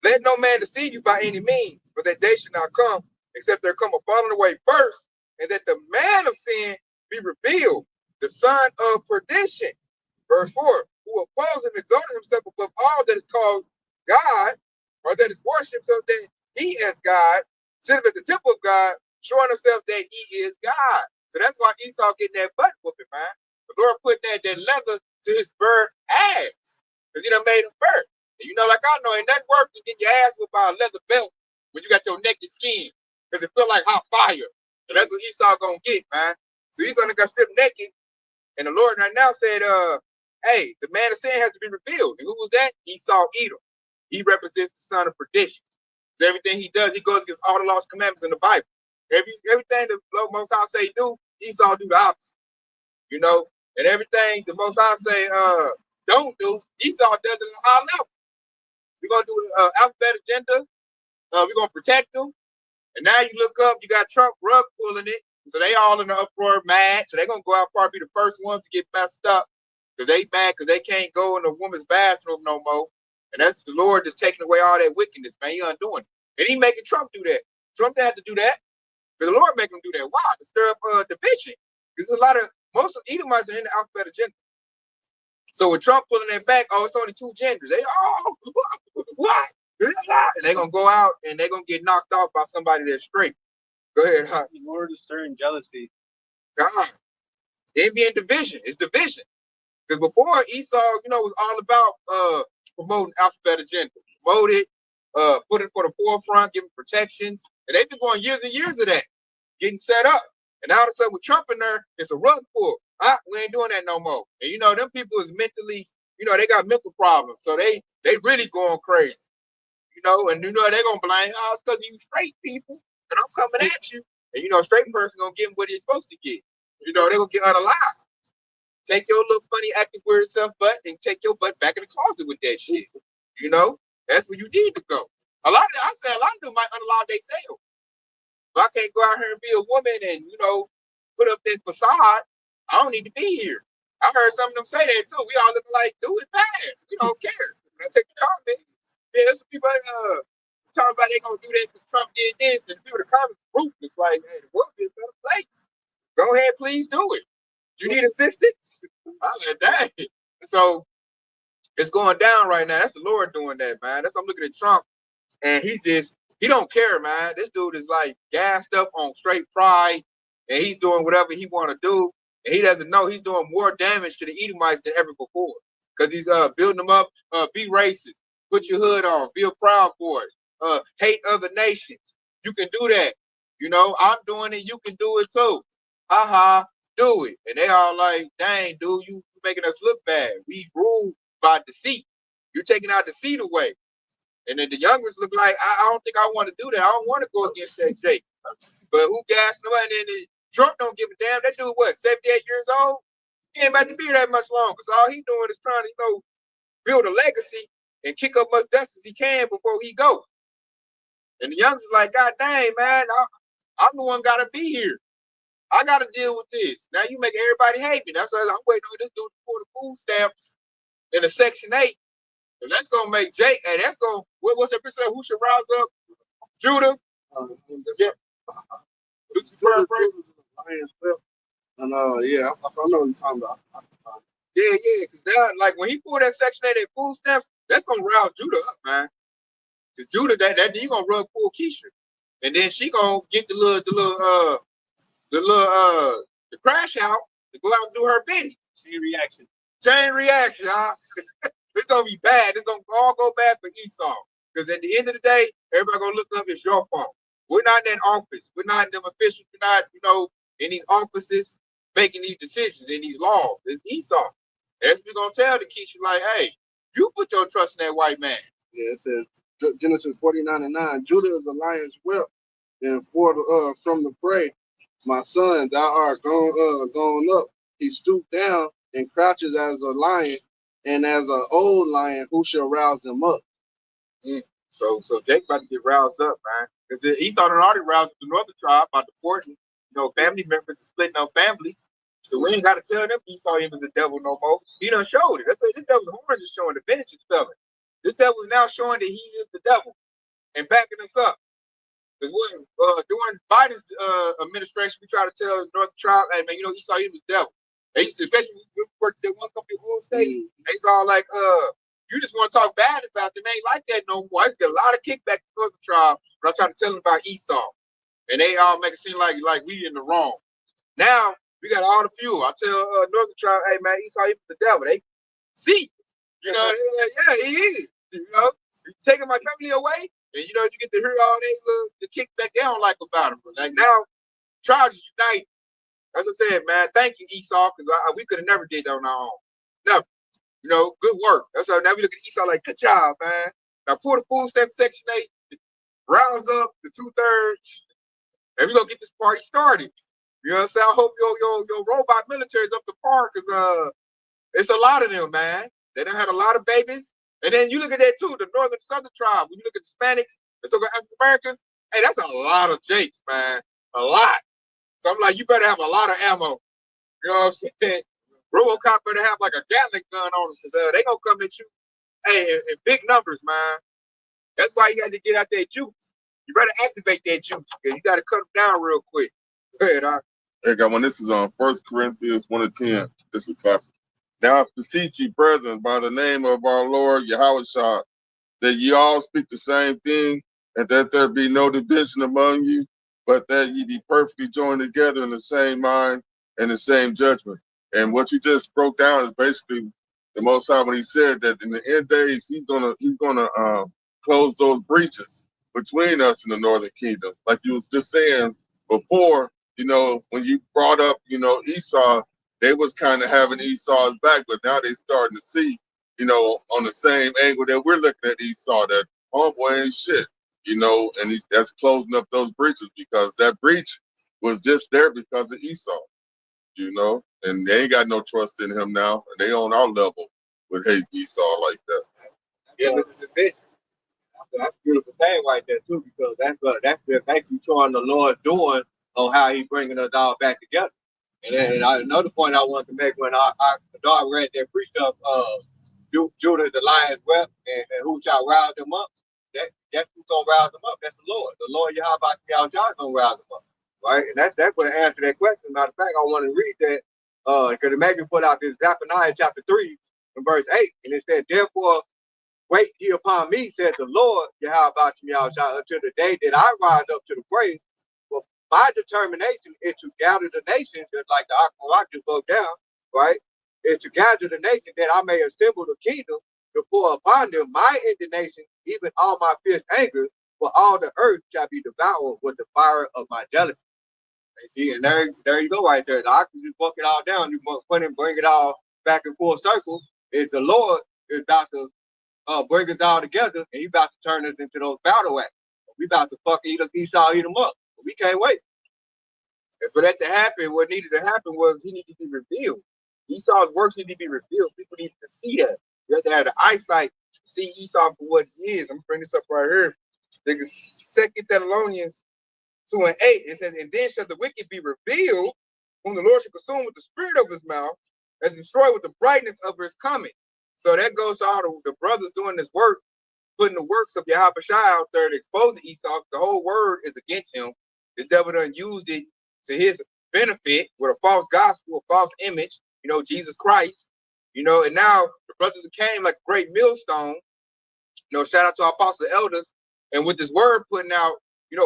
Let no man deceive you by any means, but that day should not come, except there come a falling away first, and that the man of sin be revealed, the son of perdition. Verse 4, who opposes and exalted himself above all that is called God, or that is worshipped, so that he as God, sitteth at the temple of God, showing himself that he is God. So that's why Esau getting that butt whooping, man. The Lord put that leather to his bird ass, because he done made him bird. And like I know, ain't nothing worse than getting your ass whipped by a leather belt when you got your naked skin, because it feel like hot fire. And that's what Esau gonna get, man. So Esau got stripped naked, and the Lord right now said, hey, the man of sin has to be revealed. And who was that? Esau Edom. He represents the son of perdition. So everything he does, he goes against all the laws and commandments in the Bible. Everything the Most High say do, Esau do the opposite. And everything the Most High say don't do, Esau does it at a high level. We're gonna do an alphabet agenda. We're gonna protect them. And now you look up, you got Trump rug pulling it. So they all in the uproar, mad. So they're gonna go out probably be the first ones to get messed up. Because they mad because they can't go in a woman's bathroom no more. And that's the Lord just taking away all that wickedness, man. He undoing it. And he making Trump do that. Trump didn't have to do that. Because the Lord make him do that. Why? To stir up division. Because most of Edomites are in the alphabet agenda. So with Trump pulling that back, it's only two genders. They what? And they're gonna go out and they're gonna get knocked off by somebody that's straight. Go ahead, huh? The Lord is stirring jealousy. God. They be in division. It's division. Because before Esau, was all about promoting alphabet agenda. Promote it, put it for the forefront, giving protections. And they've been going years and years of that, getting set up. And all of a sudden with Trump in there, it's a rug pull. We ain't doing that no more. And them people is mentally, they got mental problems. So they really going crazy. And they're gonna blame, it's because you straight people. And I'm coming at you. And a straight person gonna get what he's supposed to get. They're gonna get unalive. Take your little funny acting weird self butt and take your butt back in the closet with that shit. That's where you need to go. A lot of them might unalive themselves. But I can't go out here and be a woman and, put up this facade. I don't need to be here. I heard some of them say that too. We all look like, do it fast. We don't care. I take the comments. Yeah, there's some people talking about they gonna do that because Trump did this, and people in the comments ruthless. Like, hey, the world is a better place. Go ahead, please do it. You need assistance? I said, dang. So it's going down right now. That's the Lord doing that, man. I'm looking at Trump, and he don't care, man. This dude is like gassed up on straight pride, and he's doing whatever he want to do, and he doesn't know he's doing more damage to the Edomites than ever before. Because he's building them up, be racist, put your hood on, be a Proud Boys, hate other nations. You can do that. I'm doing it. You can do it too. Ha, do it. And they all like, dang, dude, you making us look bad. We rule by deceit. You're taking our deceit away. And then the youngers look like, I don't think I want to do that. I don't want to go against that Jake. But who gassed nobody? And then Trump don't give a damn. That dude, what, 78 years old? He ain't about to be that much longer. So all he doing is trying to, build a legacy and kick up much dust as he can before he goes. And the youngsters like, God dang, man, I'm the one gotta be here. I gotta deal with this. Now you making everybody hate me. That's why I'm waiting on this dude to pull the food stamps in the Section 8. And that's gonna make Jake, and that's gonna what's that percent? Who should rouse up? Judah. Yeah. Lions Well, and yeah, I know what you're talking about. Yeah, because now, like when he pulled that Section 8 food stamps, that's gonna rouse Judah up, man. Because Judah, that you gonna run pull Keisha, and then she gonna get the crash out to go out and do her bidding. Chain reaction. Huh? It's gonna be bad. It's gonna all go bad for Esau. Because at the end of the day, everybody gonna look up, it's your fault. We're not in that office. We're not in them officials. We're not, in these offices making these decisions in these laws. It's Esau. That's what we're gonna tell the Keisha, like, hey, you put your trust in that white man. Yeah, it says Genesis 49:9. Judah is a lion's whelp, and from the prey, my son, thou art gone up. He stooped down and crouches as a lion, and as an old lion, who shall rouse him up? So Jake about to get roused up, man. Because Esau done already roused the northern tribe about the portion. Family members are splitting up families. So we ain't got to tell them Esau even the devil no more. He done showed it. That's this devil's horns is showing the vintage is spelling. This devil is now showing that he is the devil and backing us up. Because during Biden's administration, we try to tell the northern tribe, hey man, Esau he was the devil. They used to, especially when we worked at one company in Oil State, they all like, you just want to talk bad about them. They ain't like that no more. I used to get a lot of kickback from Northern tribe, but I try to tell them about Esau. And they all make it seem like we in the wrong. Now, we got all the fuel. I tell Northern tribe, hey, man, Esau, he's the devil. They see. They're like, yeah, he is. He's taking my family away. And, you get to hear all the kickback they don't like about him. But like now, tribes is united. As I said, man, thank you, Esau, because we could have never did that on our own. Never. Good work. That's why now we look at Esau like, good job, man. Now pull the food stamp Section 8, rouse up the 2/3, and we're gonna get this party started. You know what I'm saying? I hope your robot military is up to par, because it's a lot of them, man. They done had a lot of babies. And then you look at that too, the northern southern tribe. When you look at Hispanics, the so-called African Americans, hey, that's a lot of Jakes, man. A lot. So I'm like, you better have a lot of ammo. You know what I'm saying? RoboCop better have like a Gatling gun on them, because they gonna come at you, hey, in big numbers, man. That's why you got to get out that juice. You better activate that juice, because you got to cut them down real quick. Go ahead, Hey, God, when this is on 1 Corinthians 1:10, this is classic. Now I beseech ye, brethren, by the name of our Lord Yahushua, that ye all speak the same thing, and that there be no division among you, but that ye be perfectly joined together in the same mind and the same judgment. And what you just broke down is basically the Most High when he said that in the end days he's gonna close those breaches between us and the Northern Kingdom, like you was just saying before. When you brought up, Esau, they was kind of having Esau's back, but now they starting to see, on the same angle that we're looking at Esau, that homeboy ain't shit, and that's closing up those breaches, because that breach was just there because of Esau, and they ain't got no trust in him now, and they on our level with hate Esau like that. Yeah, it's a vision. That's a beautiful thing right there too, because that's you showing the Lord doing on how He bringing us all back together. And then another point I wanted to make when our dog read that precept, Judah the lion's whelp, and who shall rouse them up? That's who's gonna rouse them up. That's the Lord. The Lord Yahweh is gonna rouse them up, right? And that's what answer that question. Matter of fact, I want to read that because it made me put out this Zephaniah chapter 3 and verse 8, and it said, therefore, wait ye upon me, said the Lord, Yahweh until the day that I rise up to the praise. For my determination is to gather the nations, just like the Aquarach just broke down, right? Is to gather the nation that I may assemble the kingdom to pour upon them my indignation, even all my fierce anger, for all the earth shall be devoured with the fire of my jealousy. And see, and there you go right there. I can just book it all down. You put it, bring it all back in full circle. Is the Lord is about to bring us all together, and He about to turn us into those battle acts. We about to fuck Esau, eat them up. We can't wait. And for that to happen, what needed to happen was he needed to be revealed. Esau's works need to be revealed. People need to see that. You have to have the eyesight to see Esau for what he is. I'm gonna bring this up right here. Second Thessalonians 2:8. It says, and then shall the wicked be revealed, whom the Lord shall consume with the spirit of his mouth, and destroy with the brightness of his coming. So that goes to all the brothers doing this work, putting the works of Yahweh out there to expose Esau. The whole word is against him. The devil done used it to his benefit with a false gospel, a false image, Jesus Christ, and now the brothers came like a great millstone. Shout out to our apostles elders, and with this word putting out,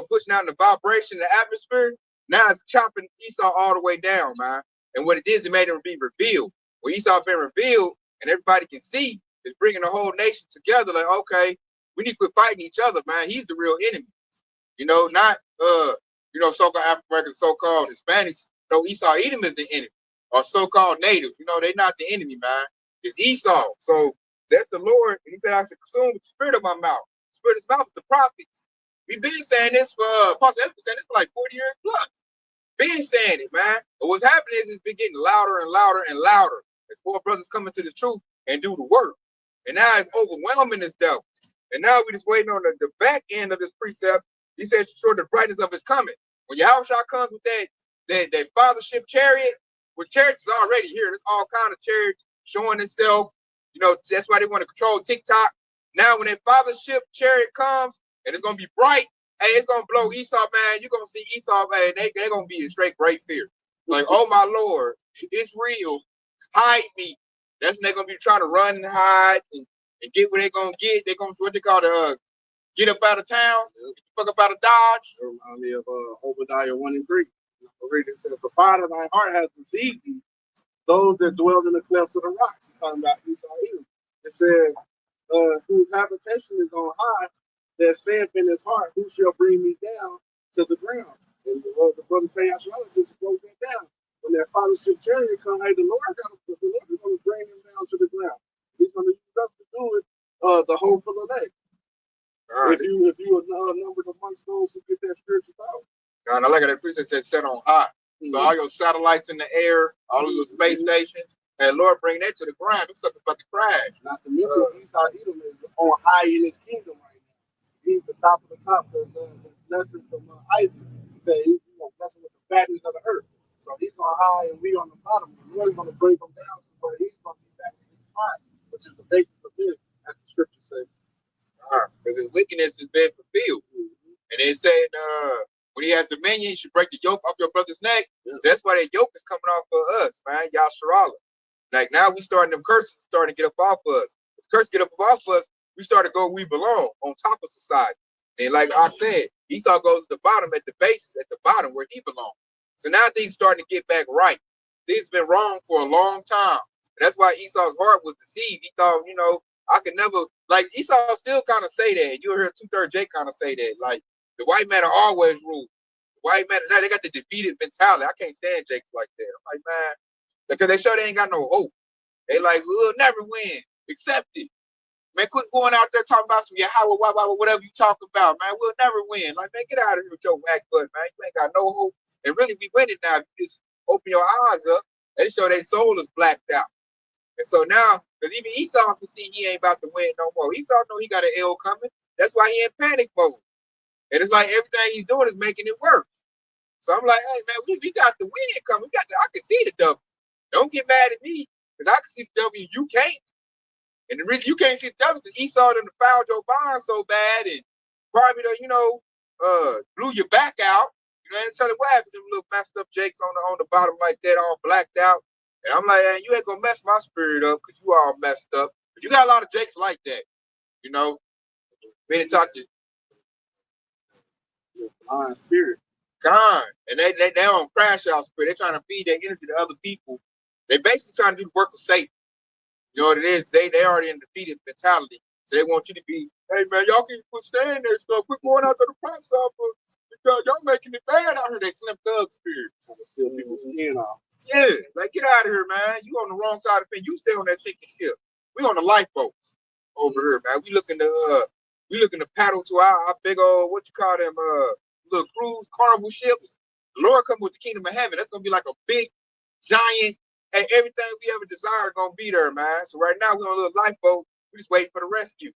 pushing out the vibration in the atmosphere, now it's chopping Esau all the way down, man. And what it is, it made him be revealed. When Esau been revealed and everybody can see, it's bringing the whole nation together. Like, okay, we need to quit fighting each other, man. He's the real enemy. Not so-called African Americans, so-called Hispanics. No, Esau Edom is the enemy, or so-called natives. They're not the enemy, man. It's Esau. So that's the Lord, and he said, I should consume with the spirit of my mouth. The spirit of his mouth is the prophets. We've been saying this for Apostle Edwards saying this for like 40 years plus. Been saying it, man. But what's happening is it's been getting louder and louder and louder as more brothers come into the truth and do the work. And now it's overwhelming this devil. And now we're just waiting on the back end of this precept. He said, show the brightness of his coming. When Yahweh comes with that fathership chariot, which chariots is already here. There's all kind of chariots showing itself. That's why they want to control TikTok. Now, when that fathership chariot comes and it's gonna be bright, hey, it's gonna blow Esau, man. You're gonna see Esau, man. They're gonna be in straight great fear. Like, oh my Lord, it's real. Hide me. That's when they're gonna be trying to run and hide and get what they're gonna get. They're gonna what they call the get up out of town, fuck up out of Dodge. It reminds me of Obadiah 1 and 3. It says, the pride of thy heart has deceived thee, those that dwell in the clefts of the rocks. It's talking about Esau Edom. It says, whose habitation is on high, that saith in his heart, who shall bring me down to the ground? And the brother Payashala just broke that down. When that fathership chariot come, hey, the Lord is going to bring him down to the ground. He's going to use us to do it, the whole full of leg. Right. If you are numbered amongst those who get that spiritual power. God, I like how that priest said set on high. So all your satellites in the air, all of your space stations, and Lord bring that to the ground. Them suckers about to crash. Not to mention Esau Edom is on high in his kingdom right now. He's the top of the top. There's the lesson from Isaac. He said he's blessing with the fatness of the earth. So he's on high and we on the bottom. The Lord's going to bring him down to where he's going to be back in his high, which is the basis of it, as the scripture says. Because his wickedness has been fulfilled. And they said, when he has dominion, you should break the yoke off your brother's neck. Yes. That's why that yoke is coming off for us, man. Yasharala. Like now we starting them curses starting to get up off us. If curses get up off us, we start to go we belong on top of society. And like I said, Esau goes to the bottom at the basis, at the bottom where he belongs. So now things starting to get back right. Things been wrong for a long time. And that's why Esau's heart was deceived. He thought, I could never, like Esau still kind of say that. You'll hear 2/3 Jake kind of say that. Like the white man are always rule. The white man, now they got the defeated mentality. I can't stand Jakes like that. I'm like, man, because they show they ain't got no hope. They like, we'll never win. Accept it. Man, quit going out there talking about some Yahweh, whatever you talking about, man. We'll never win. Like, man, get out of here with your whack butt, man. You ain't got no hope. And really, we winning now. If you just open your eyes up, they show their soul is blacked out. And so now, because even Esau can see he ain't about to win no more. Esau know he got an L coming. That's why he in panic mode. And it's like everything he's doing is making it worse. So I'm like, hey, man, we got the win coming. I can see the W. Don't get mad at me, because I can see the W, you can't. And the reason you can't see the W is Esau done fouled your bond so bad and probably blew your back out. And tell you what happens, them little messed up Jakes on the bottom like that, all blacked out. And I'm like, hey, you ain't gonna mess my spirit up because you all messed up. But you got a lot of Jakes like that, We didn't talk to blind spirit. God, and they on crash out spirit. They're trying to feed their energy to other people. They basically trying to do the work of Satan. You know what it is? They already in defeated mentality. So they want you to be, hey man, y'all can quit staying there stuff. Quit going out to the pop shop because y'all making it bad out here. They slim thug spirit. Trying to steal people's skin off. Yeah, like get out of here, man. You on the wrong side of the fence. You stay on that sinking ship. We on the lifeboats over here, man. We looking to paddle to our big old, what you call them, little cruise carnival ships. The Lord come with the kingdom of heaven. That's gonna be like a big, giant and everything we ever desire gonna be there, man. So right now we on a little lifeboat. We just waiting for the rescue.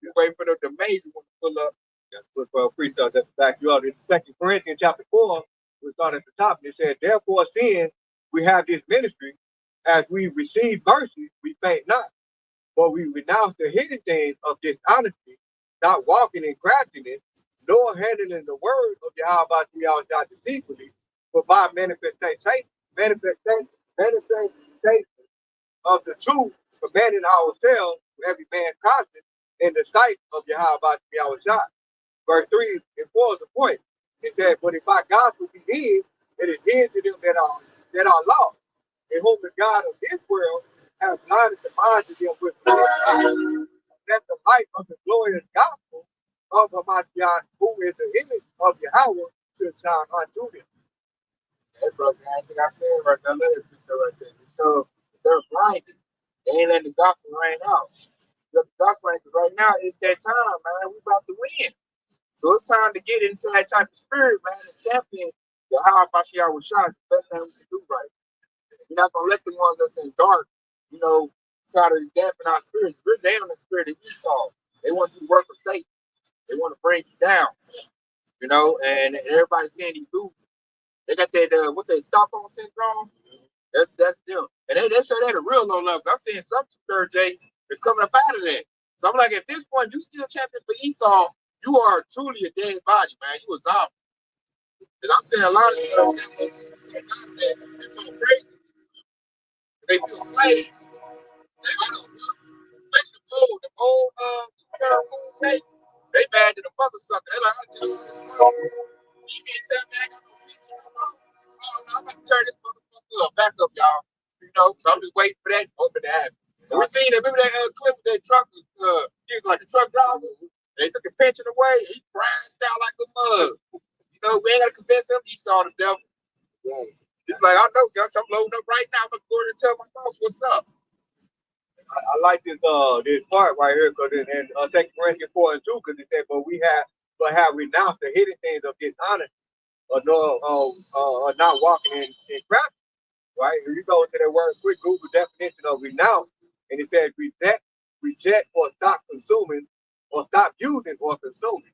We waiting for the major one to pull up. That's what precept that's back you up. It's 2 Corinthians chapter 4. We start at the top and it said, therefore, seeing we have this ministry, as we receive mercy, we faint not, but we renounce the hidden things of dishonesty, not walking in craftiness, nor handling the word of Yahweh Shah deceitfully, but by manifestation of the truth, commanding ourselves to every man constant in the sight of Yahweh Shah. Verse 3 and 4 is the point. It said, but if our gospel be hid, it is hid to them that are lost, in whom the God of this world has blinded the minds of them with the that the light of the glorious gospel of Hamashiach, who is the image of Yahweh, should shine unto them. Hey, bro, man, I think I said it right there. Look at this right there. So they're blinded. They ain't letting the gospel rain out. The gospel rain, because right now it's that time, man. We about to win. So it's time to get into that type of spirit, man, and champion the how Bashiar was shot. It's the best thing we can do right now. We're not gonna let the ones that's in dark, try to dampen our spirits. We're down the spirit of Esau. They want to do work for Satan. They want to bring you down, and everybody's saying he losing. They got that what's that Stockholm syndrome? That's them. And they say that at real low levels. I'm seeing some third J's is coming up out of that. So I'm like, at this point, you still champion for Esau. You are truly a dead body, man. You a zombie. Because I'm seeing a lot of people that it's so crazy. They feel played. They don't look. Especially the old tapes. They mad to the mother sucker. They like, you can't tell me I got no picture no more. Oh, no, I'm about to turn this motherfucker up. Back up, y'all. So I'm just waiting for that open to happen. We seen that. Remember that clip with that truck? He was like a truck driver. They took a pension away. He crashed out like a mug. We ain't got to convince him he saw the devil. Yeah. He's like, I know, guys. I'm loading up right now. I'm going to go and tell my boss what's up. I like this part right here because in 2 Corinthians 4 and 2, because it said, but have renounced the hidden things of dishonesty, or not walking in craft. Right? If you go into that word quick Google definition of renounce, and it says reject or stop consuming, or stop using or consuming.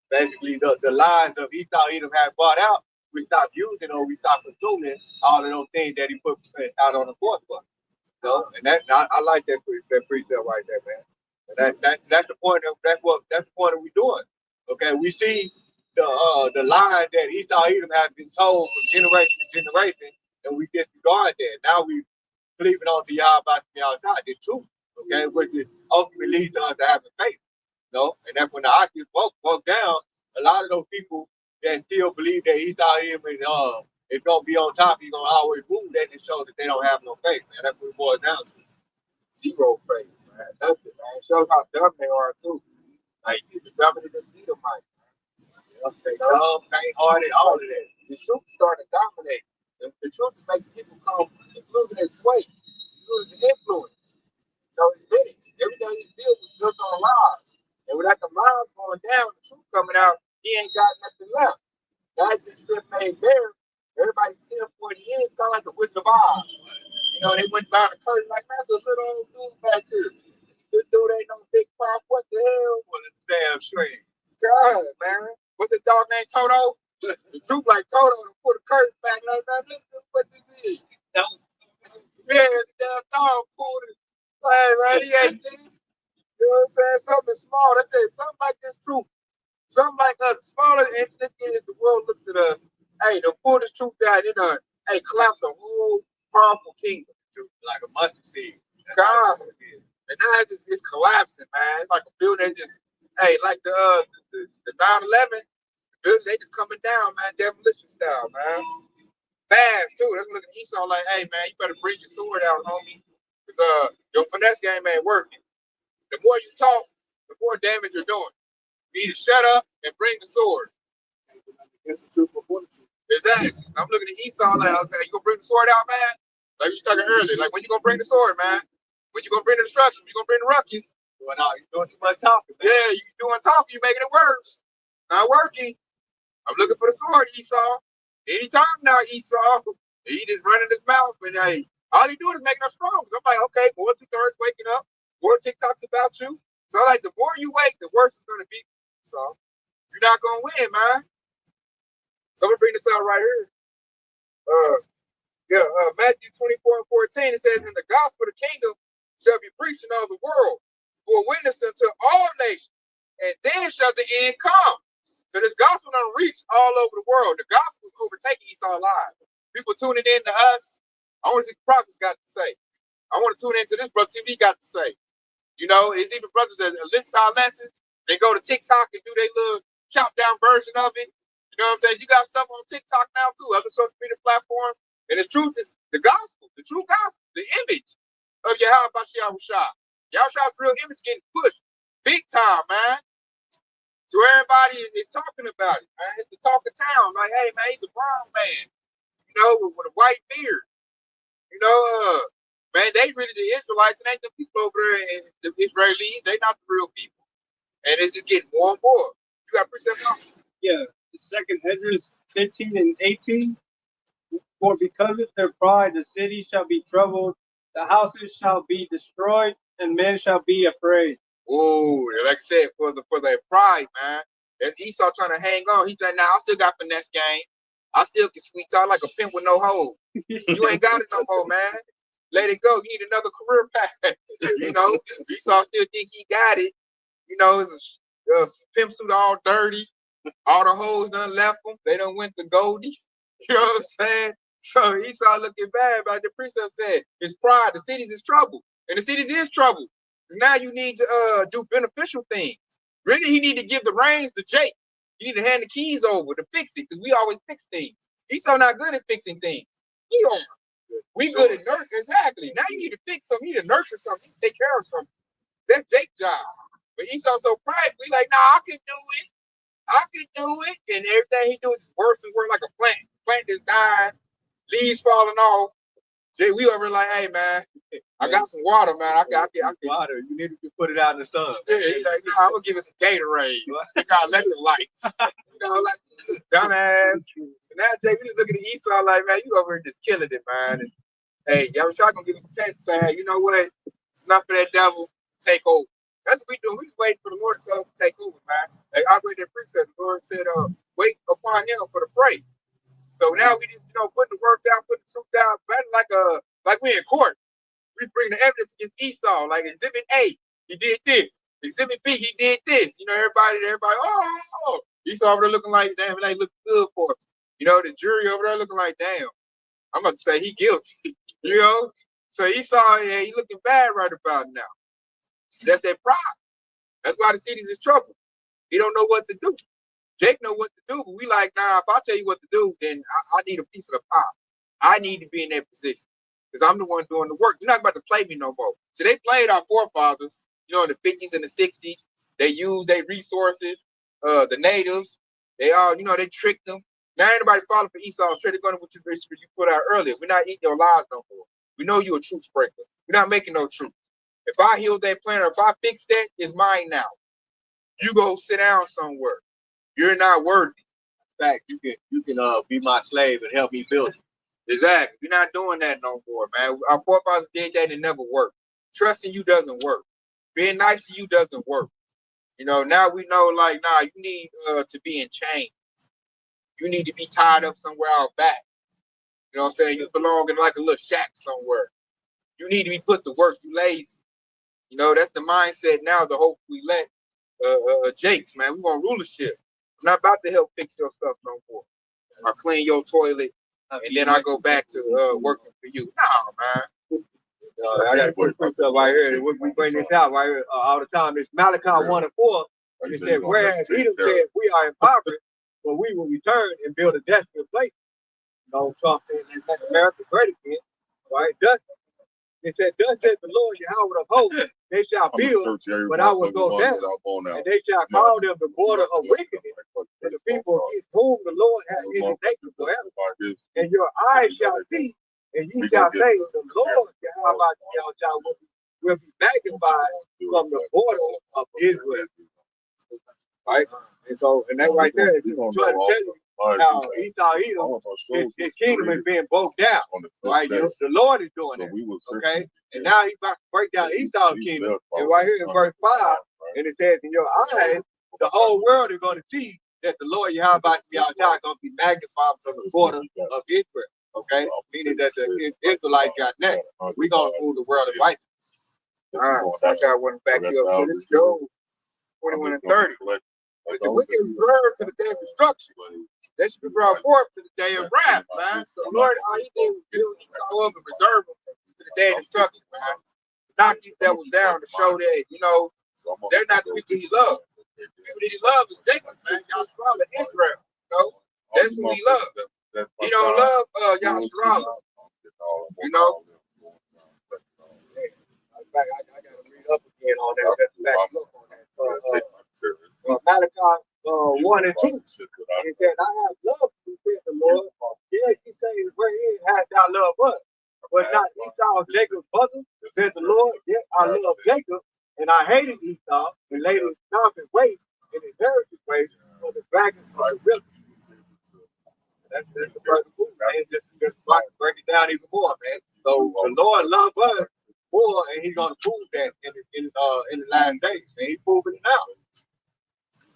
Basically, the lines of Esau Edom had brought out, we stop using or we stop consuming all of those things that he put out on the forefront. And I like that precept right there, man. And that's the point of that's the point of we doing. Okay, we see the line that Esau Edom has been told from generation to generation, and we disregard that. Now we believing on to Yahweh the truth. Okay, which is ultimately leads us to having faith. And that's when the Oculus broke down. A lot of those people that still believe that Esau Edom is gonna be on top, he's gonna always rule. That just shows that they don't have no faith, man. That's what it boils down to. Zero faith, man. Nothing, man. It shows how dumb they are too. Like the dumber than this Edomite. They dumb, faint-hearted, all of that. The truth is starting to dominate. The truth is making people come. It's losing its sway. It's losing influence. It's minutes. Everything he did was built on lies. And without the lies going down, the truth coming out, he ain't got nothing left. God's been still made bare. Everybody see him for what he is, kind of like the Wizard of Oz. They went behind the curtain like, that's a little old dude back here. This dude ain't no big pop. What the hell? What a damn shame. God, man. What's the dog named Toto? The truth like Toto to pull the curtain back like that. Look what this is. Yeah, the damn dog pulled it. Hey, man, he ain't this. You know what I'm saying? Something small. They said something like this truth. Something like us, smaller and insignificant as the world looks at us. Hey, to pull this truth down, collapse the whole powerful kingdom. Like a mustard seed. God. And now it's collapsing, man. It's like a building just, like the 9/11, buildings, they just coming down, man, demolition style, man. Fast, too. That's looking at Esau like, hey, man, you better bring your sword out, homie. Because your finesse game ain't working. The more you talk, the more damage you're doing. You need to shut up and bring the sword. That's the truth before the truth. Exactly. So I'm looking at Esau like, okay, you gonna bring the sword out, man? Like you talking earlier. Like, when you gonna bring the sword, man? When you gonna bring the destruction? You gonna bring the ruckus? Well, no, you're doing too much talking, man. Yeah, you doing talking, you making it worse. Not working. I'm looking for the sword, Esau. Anytime now, Esau. He just running his mouth, and hey, All he doing is making us strong. So I'm like, okay, more 2/3 waking up, more TikToks about you. So like, the more you wait, the worse it's gonna be. So you're not gonna win, man. So I'm gonna bring this out right here. Matthew 24:14. It says, "And the gospel of the kingdom shall be preached in all the world for a witness unto all nations, and then shall the end come." So this gospel gonna reach all over the world. The gospel is overtaking Esau live. People tuning in to us. I want to see what the prophets got to say. I want to tune into this brother TV got to say. You know, it's even brothers that listen to our lessons. They go to TikTok and do their little chop down version of it. You know what I'm saying? You got stuff on TikTok now too, other social media platforms. And the truth is the gospel, the true gospel, the image of Yahweh Bashiach Hushai. Yahushua's real image getting pushed big time, man. So everybody is talking about it, man. It's the talk of town. Like, hey, man, he's a brown man, you know, with a white beard. You know, man, they really the Israelites, and ain't the people over there, and the Israelis, they not the real people. And it's just getting more and more. You got precept on? Yeah, the second Hedges 15 and 18. For because of their pride, the city shall be troubled, the houses shall be destroyed, and men shall be afraid. Oh, like I said, for their pride, man. That's Esau trying to hang on. He's like, nah, I still got finesse game. I still can sweet talk like a pimp with no hole. You ain't got it no more, man. Let it go. You need another career path. You know, Esau still think he got it. You know, it's a pimp suit all dirty. All the hoes done left them. They done went to Goldie. You know what I'm saying? So Esau looking bad, but the precept said his pride, the cities is trouble. And the cities is trouble. Because now you need to do beneficial things. Really, he need to give the reins to Jake. You need to hand the keys over to fix it, because we always fix things. Esau not good at fixing things. He are. We good at nurture. Exactly. Now you need to fix something. You need to nurture something. You take care of something. That's Jake's job. But Esau so prideful, he like, nah, I can do it. I can do it. And everything he do is worse and worse, like a plant. Plant is dying, leaves falling off. Jay, we over like, hey man, I got some water, man. I can water. You need to put it out in the sun. Yeah, he's like, nah, I'm gonna give it some Gatorade. We got electric lights. You know, like dumbass. So now Jay, we just look at the Esau like, man, you over here just killing it, man. And, hey, y'all was gonna give us a text saying, hey, you know what? It's enough for that devil. Take over. That's what we do. We just waiting for the Lord to tell us to take over, man. Like I read that precept, the Lord said, wait upon him for the prey. So now we just, putting the work out, putting the truth out, like we in court. We bring the evidence against Esau, like Exhibit A, he did this. Exhibit B, he did this. Everybody, oh, Esau over there looking like, damn, it ain't looking good for us. The jury over there looking like, damn, I'm about to say he guilty. So Esau, yeah, he looking bad right about now. That's their pride. That's why the cities is trouble. He don't know what to do. Jake know what to do, but we like, nah, if I tell you what to do, then I need a piece of the pie. I need to be in that position because I'm the one doing the work. You're not about to play me no more. So they played our forefathers, in the 50s and the 60s. They used their resources, the natives. They all, they tricked them. Now anybody falling for Esau, straight according to what you put out earlier. We're not eating your lies no more. We know you're a truth breaker. We're not making no truth. If I heal that plan or if I fix that, it's mine now. You go sit down somewhere. You're not worthy. In fact, you can be my slave and help me build it. Exactly. We're not doing that no more, man. Our forefathers did that and it never worked. Trusting you doesn't work. Being nice to you doesn't work. Now we know, like, nah, you need to be in chains. You need to be tied up somewhere out back. You know what I'm saying? You belong in like a little shack somewhere. You need to be put to work. You lazy. That's the mindset now. The hope we let Jakes, man. We want rulership. I'm not about to help fix your stuff no more. Or clean your toilet, and then I go back to working for you. No, man. I got to put stuff right here. We bring this out right here all the time. It's Malachi 1:4. It said, whereas Edom said, we are impoverished, but we will return and build a desolate place. Trump said, let America great again. Right? It said, thus says the Lord Yahweh of hosts, they shall build, but I will go down, and they shall call them the border of wickedness, and the people against whom the Lord has indignation forever. And your eyes shall see, and ye shall say, the Lord Yahweh will be magnified from the border of Israel. Right? And that right there is trying to tell you, how Esau, Edom, his kingdom is being broke down. Right? The Lord is doing it. Okay? And now he's about to break down Esau's kingdom. And right here in verse 5, and it says, in your eyes, the whole world is going to see that the Lord Yahweh is going to be magnified from the border of Israel. Okay? Meaning that the Israelites got next. We're going to rule the world in righteousness. All right, I got one back here up to this Job 21 and 30. But the wicked is reserved to the day of destruction. They should be brought forth to the day of wrath, man. So the Lord, all he did was build Esau up and reserve him to the day of destruction, man. Knock these devils down to show that, you know, they're not the people he loves. The people that he loves is Jacob, man. Yahshua Israel. You know, that's who he loves. He don't love Yahshua. You know. I gotta read up again on that. That's back up on that. Malachi 1 and 2. And he said, I have loved you, said the Lord. Yeah, he says, where is hast thou love us? But not Esau, Jacob's brother, said the Lord. Yet I love Jacob, and I hated Esau, and laid his mouth in waste, and his heritage waste for the dragons of the river. That's the perfect move, man. Just break it down even more, man. So the Lord loves us more, and he's gonna prove that in the last days, man. He's proving it now.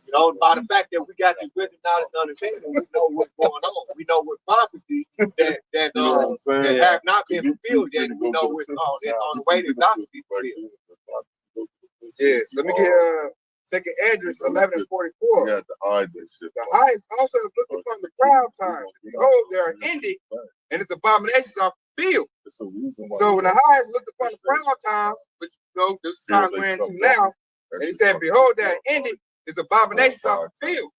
You know, by the fact that we got this wisdom, knowledge, and understanding, we know what's going on. We know what prophecy that have not been fulfilled yet. We know what's on the way to not be fulfilled. Yes, let me get Second Andrew 11 and 44. Yeah, the highest also look upon the proud times. Behold, they are ended, and its abominations are fulfilled. So when the highest looked upon the proud times, which you know, this times we're into now, and he said, behold, they are ended, its abominations are fulfilled.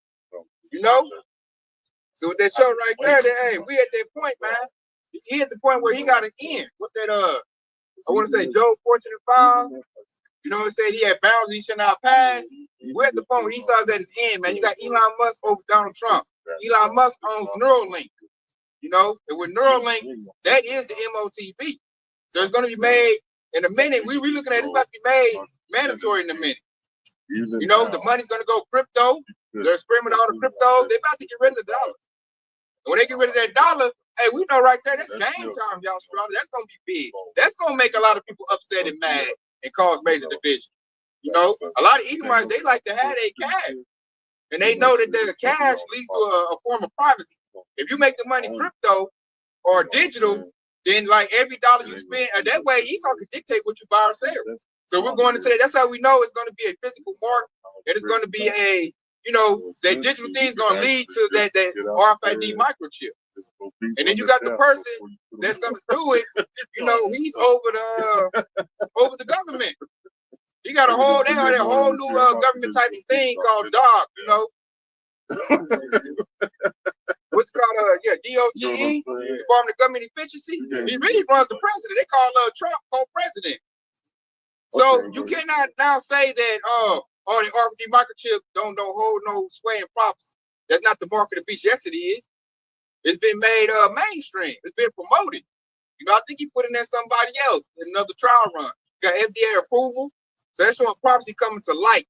You know? So what they show right there, that hey, we at that point, man. He at the point where he got an end. What's that? I want to say Job 14 and 5. You know what I'm saying? He had bounds he should not pass. We're at the point where Esau's at his end, man. You got Elon Musk over Donald Trump. Elon Musk owns Neuralink. You know, and with Neuralink, that is the MOTB. So it's going to be made in a minute. We looking at it's about to be made mandatory in a minute. You know, the money's going to go crypto. They're experimenting all the crypto. They're about to get rid of the dollar. And when they get rid of that dollar, hey, we know right there, that's game time, y'all. That's going to be big. That's going to make a lot of people upset and mad and cause major division. You know, a lot of Edomites, they like to have their cash. And they know that their cash leads to a form of privacy. If you make the money crypto or digital, then like every dollar you spend, that way Esau can dictate what you buy or sell. So we're going into that. That's how we know it's going to be a physical mark, and it's going to be a, you know, that digital thing is going to lead to that RFID microchip. And then you got the person that's going to do it. You know, he's over the government. He got a whole, they have a whole new government type of thing called DOG, you know. What's called DOGE, Department of Government Efficiency. He really runs the president. They call Trump co-president. So you cannot now say that the RFID microchip don't hold no sway in prophecy. That's not the mark of the beast. Yes, it is. It's been made mainstream. It's been promoted. You know, I think he put in there somebody else in another trial run. Got FDA approval. So that's showing prophecy coming to light.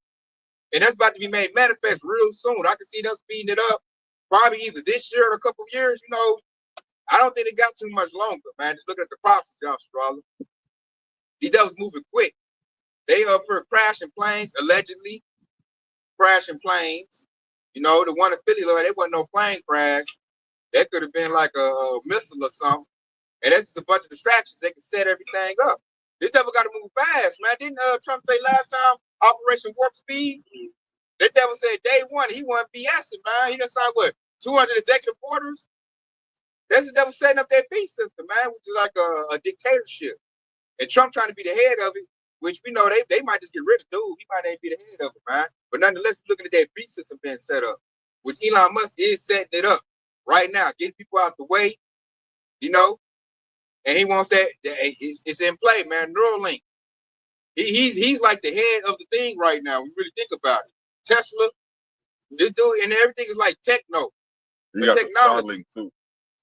And that's about to be made manifest real soon. I can see them speeding it up probably either this year or a couple of years. You know, I don't think it got too much longer, man. Just looking at the prophecy, Australia. These devils moving quick. They up for crashing planes, allegedly crashing planes. You know, the one in Philly, there wasn't no plane crash. That could have been like a missile or something. And that's just a bunch of distractions. They can set everything up. This devil got to move fast, man. Didn't Trump say last time, Operation Warp Speed? That devil said day one, he wasn't BSing, man. He done signed, what, 200 executive orders? That's the devil setting up that peace system, man, which is like a dictatorship. And Trump trying to be the head of it, which we know they might just get rid of dude. He might not be the head of it, man. But nonetheless, looking at that peace system being set up, which Elon Musk is setting it up right now, getting people out the way, you know. And he wants that it's in play, man. Neuralink. He's like the head of the thing right now. We really think about it. Tesla, this dude, and everything is like techno. He got technology too.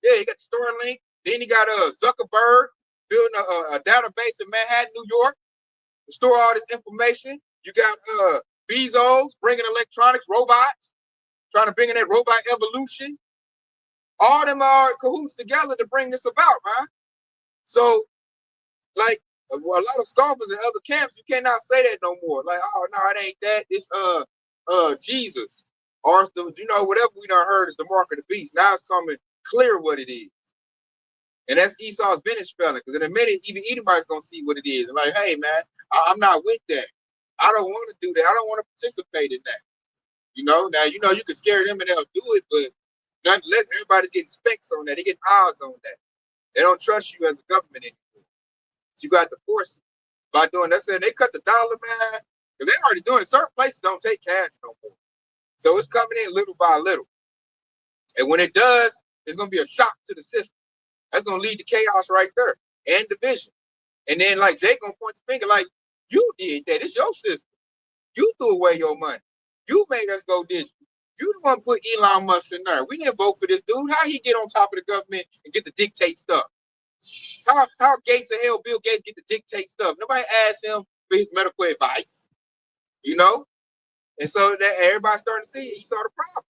Yeah, he got the Starlink. Then he got Zuckerberg building a database in Manhattan, New York, to store all this information. You got Bezos bringing electronics, robots, trying to bring in that robot evolution. All them are cahoots together to bring this about, man. So, like, a lot of scoffers in other camps, you cannot say that no more. Like, oh no, it ain't that. It's Jesus, or it's the, whatever we done heard is the mark of the beast. Now it's coming clear what it is, and that's Esau's business spelling. Because in a minute, even Edomite's gonna see what it is. And like, hey man, I'm not with that. I don't want to do that. I don't want to participate in that. Now you can scare them and they'll do it, but nonetheless, everybody's getting specs on that. They get eyes on that. They don't trust you as a government anymore. So you got to force it. By doing that, saying they cut the dollar, man, because they already doing it. Certain places don't take cash no more. So it's coming in little by little. And when it does, it's going to be a shock to the system. That's going to lead to chaos right there and division. And then, like, Jake going to point the finger like, you did that. It's your system. You threw away your money. You made us go digital. You the one put Elon Musk in there. We didn't vote for this dude. How he get on top of the government and get to dictate stuff? How Gates and hell Bill Gates get to dictate stuff? Nobody asked him for his medical advice, And so that everybody's starting to see it. He saw the problem.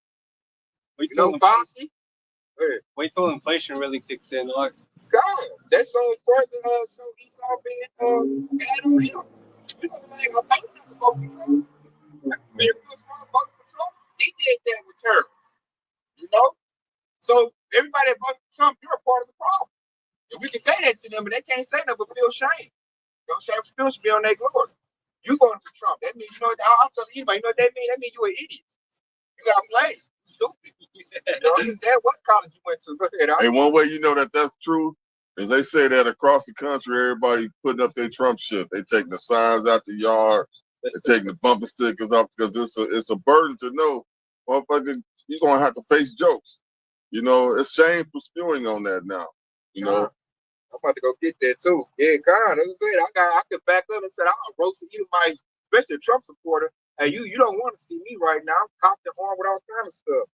Wait till inflation really kicks in. Like, God, that's going to further show Esau being bad on him. He did that with terrorists, So everybody that voted for Trump, you're a part of the problem. And we can say that to them, but they can't say nothing but feel shame. Shame still should be on their glory. You going for Trump? That means I'll tell anybody. You know what that means? That means you're an idiot. You got played. Stupid. That what college you went to? Look at Hey, one way you know that that's true is they say that across the country, everybody putting up their Trump shit. They taking the signs out the yard. They're taking the bumper stickers up because it's a burden to know, motherfucker, you're gonna have to face jokes. It's shameful spewing on that now. I'm about to go get that too. Yeah, God, as I said, I could back up and said I'll roast you, especially a Trump supporter. Hey, you don't want to see me right now. I'm cocked and armed with all kind of stuff.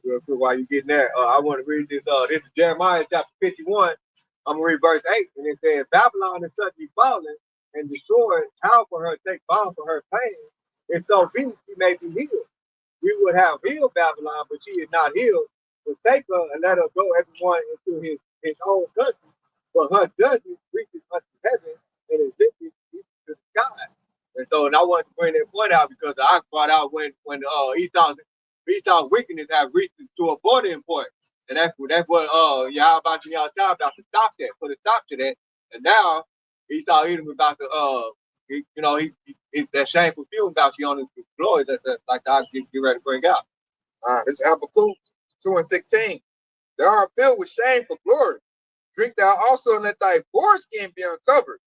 Real quick, while you getting that, I want to read this. This is Jeremiah chapter 51. I'm gonna read verse 8, and it says, "Babylon is suddenly fallen and destroyed. How for her take balm for her pain? If so be she may be healed. We would have healed Babylon, but she is not healed. But take her and let her go, everyone into his own country. But her judgment reaches unto heaven, and is lifted even to the sky." And so, and I wanted to bring that point out because I brought out when Esau's wickedness have reached to a boiling point. And that's what y'all about y'all time about to stop that, put a stop to that. And now Esau Edom about to he that shameful feeling about you on his glory that like I get ready to bring out. This is Habakkuk 2:16. They are filled with shame for glory. Drink thou also, and let thy foreskin be uncovered.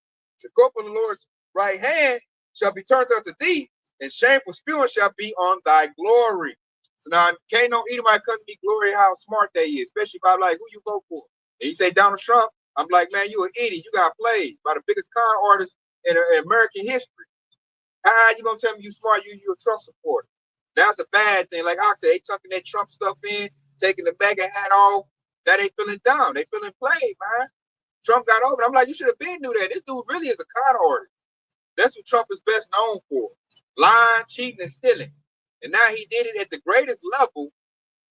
The cup of the Lord's right hand shall be turned unto thee, and shameful spewing shall be on thy glory. So now, can't no Edomite come to me glory how smart they is, especially if I'm like, who you vote for? And you say Donald Trump, I'm like, man, you an idiot. You got played by the biggest con artist in American history. How you gonna tell me you smart? You a Trump supporter? That's a bad thing. Like I said, they tucking that Trump stuff in, taking the MAGA hat off. Now they feeling down. They feeling played, man. Trump got over. I'm like, you should have been knew that. This dude really is a con artist. That's what Trump is best known for. Lying, cheating, and stealing. And now he did it at the greatest level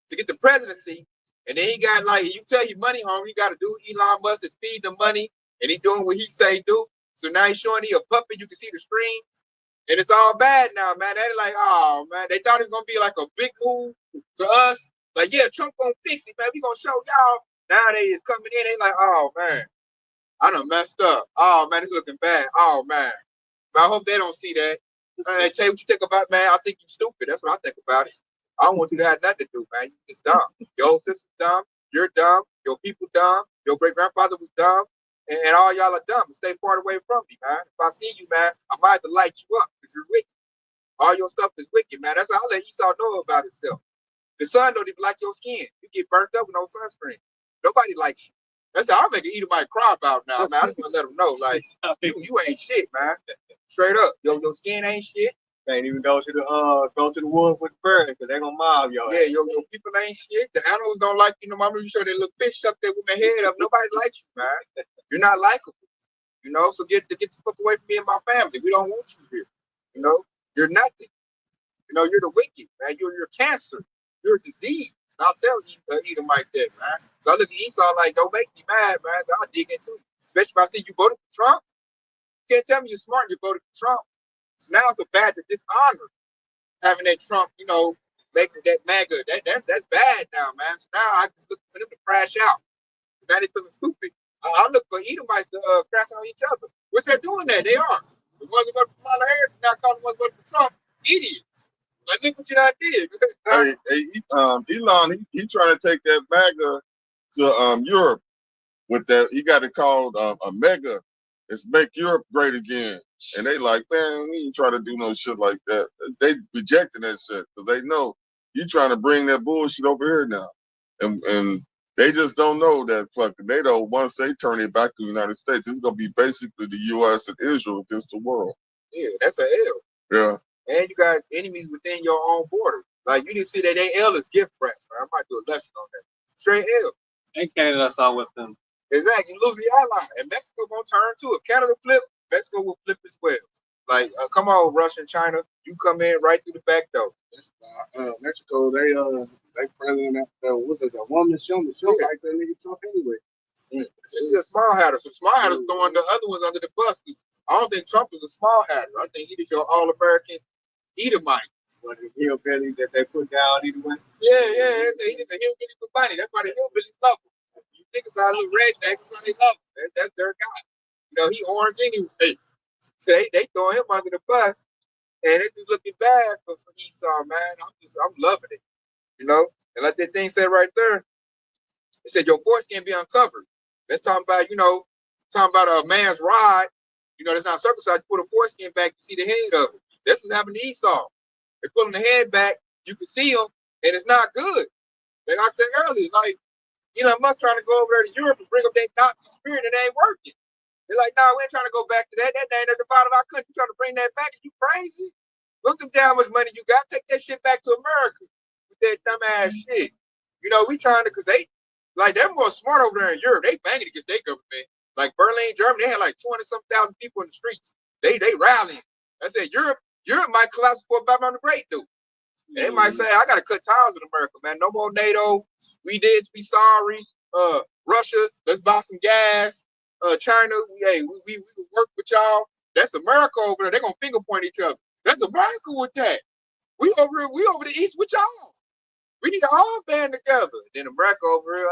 to get the presidency. And then he got you tell your money home, he got to do Elon Musk is feeding the money, and he doing what he say do. So now he's showing he a puppet. You can see the strings. And it's all bad now, man. They're like, oh, man. They thought it was going to be like a big move to us. Like, yeah, Trump going to fix it, man. We going to show y'all. Now they is coming in. They like, oh, man. I done messed up. Oh, man, it's looking bad. Oh, man. But I hope they don't see that. I tell you what you think about, man. I think you're stupid. That's what I think about it. I don't want you to have nothing to do, man. You just dumb. Your old sister's dumb. You're dumb. Your people dumb. Your great-grandfather was dumb. And all y'all are dumb. Stay far away from me, man. If I see you, man, I might have to light you up because you're wicked. All your stuff is wicked, man. That's how I let Esau know about himself. The sun don't even like your skin. You get burnt up with no sunscreen. Nobody likes you. That's how I make an Edomite cry about now, man. I just want to let them know, like, you ain't shit, man. Straight up. Your skin ain't shit. Can't even go to the woods with the birds because they're gonna mob y'all. Yeah, your people ain't shit. The animals don't like you. I'm really sure they look fish up there with my head up. Nobody likes you, man. You're not likable. So get the fuck away from me and my family. We don't want you here. You're nothing. You're the wicked, man. You're cancer. You're a disease. And I'll tell you, Edomite that, man. So I look at Esau like, don't make me mad, man. I'll dig into it. Especially if I see you voted for Trump. You can't tell me you're smart and you voted for Trump. So now it's a badge of dishonor having that Trump, making that MAGA. That's bad now, man. So now I just look for them to crash out. Now they feeling stupid. I look for Edomites to crash on each other. Which they're doing that. They are. The ones that voted for Kamala Harris now calling the ones that voted for Trump idiots. Like, look what you done did. Elon, he trying to take that MAGA to Europe with that. He got it called a mega. It's make Europe great again. And they like, man, we ain't trying to do no shit like that. They rejecting that shit because they know you trying to bring that bullshit over here now. And they just don't know that fucking NATO, once they turn it back to the United States, it's gonna be basically the US and Israel against the world. Yeah, that's an L. Yeah. And you got enemies within your own border. Like, you didn't see that they L is gift wraps. I might do a lesson on that. Straight L. And Canada saw with them. Exactly. You lose the ally. And Mexico gonna turn too. If Canada flip, Mexico will flip as well. Like, come on, Russia and China, you come in right through the back door. Mexico, they president, what's it, a woman show like that nigga Trump anyway. This is a small hatter. So small hatters throwing the other ones under the bus. I don't think Trump is a small hatter. I think he is your all-American Edomite. One of the hillbillies that they put down either way. Yeah. He's a hillbilly for money. That's why the hillbillies love him. You think about little redneck, that's why they love him. That's their guy. He orange anyway. So they throwing him under the bus, and it's just looking bad for Esau, man. I'm loving it. And like that thing said right there, it said your foreskin be uncovered. That's talking about, a man's rod, that's not circumcised. You put a foreskin back, you see the head of it. This is happening to Esau. They're pulling the head back, you can see him, and it's not good. Like I said earlier, like, Elon Musk trying to go over there to Europe and bring up that Nazi spirit, and it ain't working. They're like, nah, we ain't trying to go back to that. That ain't at the bottom of our country. You trying to bring that back? Are you crazy? Look at how much money you got. Take that shit back to America with that dumbass shit. We trying to, because they're more smart over there in Europe. They banging against their government. Like Berlin, Germany, they had like 200-some thousand people in the streets. They rallying. I said, Europe might collapse before Babylon the Great do. And they might say, I got to cut ties with America, man. No more NATO. We did be sorry. Russia, let's buy some gas. China, we work with y'all. That's America over there. They're gonna finger point each other. That's America with that. We over the east with y'all. We need to all band together. Then America over here,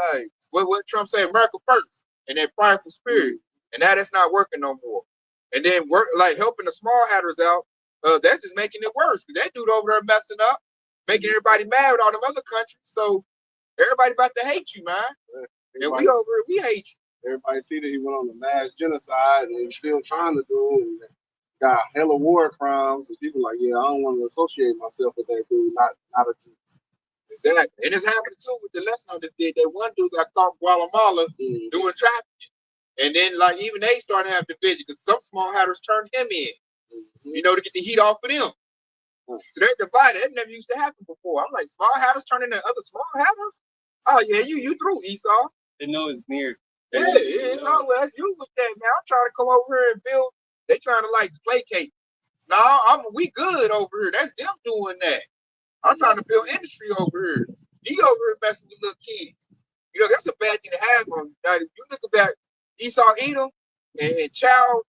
like what Trump say, America first, and that prideful spirit. And now that's not working no more. And then work like helping the small hatters out. That's just making it worse. Cause that dude over there messing up, making everybody mad with all them other countries. So everybody about to hate you, man. And we over here, we hate you. Everybody see that he went on the mass genocide and he's still trying to do it. And got hella war crimes. And people like, yeah, I don't want to associate myself with that dude. Not a team. Exactly. And it's happening too with the lesson on this did. That one dude got caught in Guatemala doing trafficking. And then like even they started to have division because some small hatters turned him in. To get the heat off of them. So they're divided. That never used to happen before. I'm like, small hatters turning into other small hatters? Oh yeah, you through, Esau. They know it's near. Yeah, it's always you with that, man. I'm trying to come over here and build. They trying to like placate. No, we good over here. That's them doing that. I'm trying to build industry over here. He over here messing with little kids. That's a bad thing to have on. Now, if you look at that Esau Edom and child,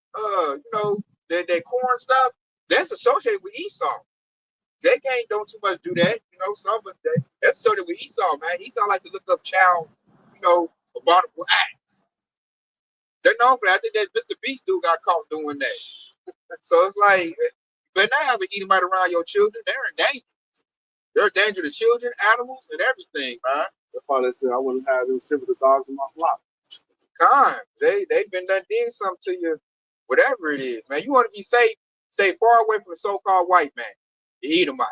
that corn stuff, that's associated with Esau. They can't don't too much do that. Some of that's associated with Esau, man. Esau like to look up child, abominable acts. They're known for that. I think that Mr. Beast dude got caught doing that. So it's like, but now have an Edomite around your children, they're in danger. They're a danger to children, animals, and everything, man. That's why they said I wouldn't have them sit with the dogs in my flock. They've been done doing something to you, whatever it is, man. You want to be safe, stay far away from the so-called white man, the Edomite.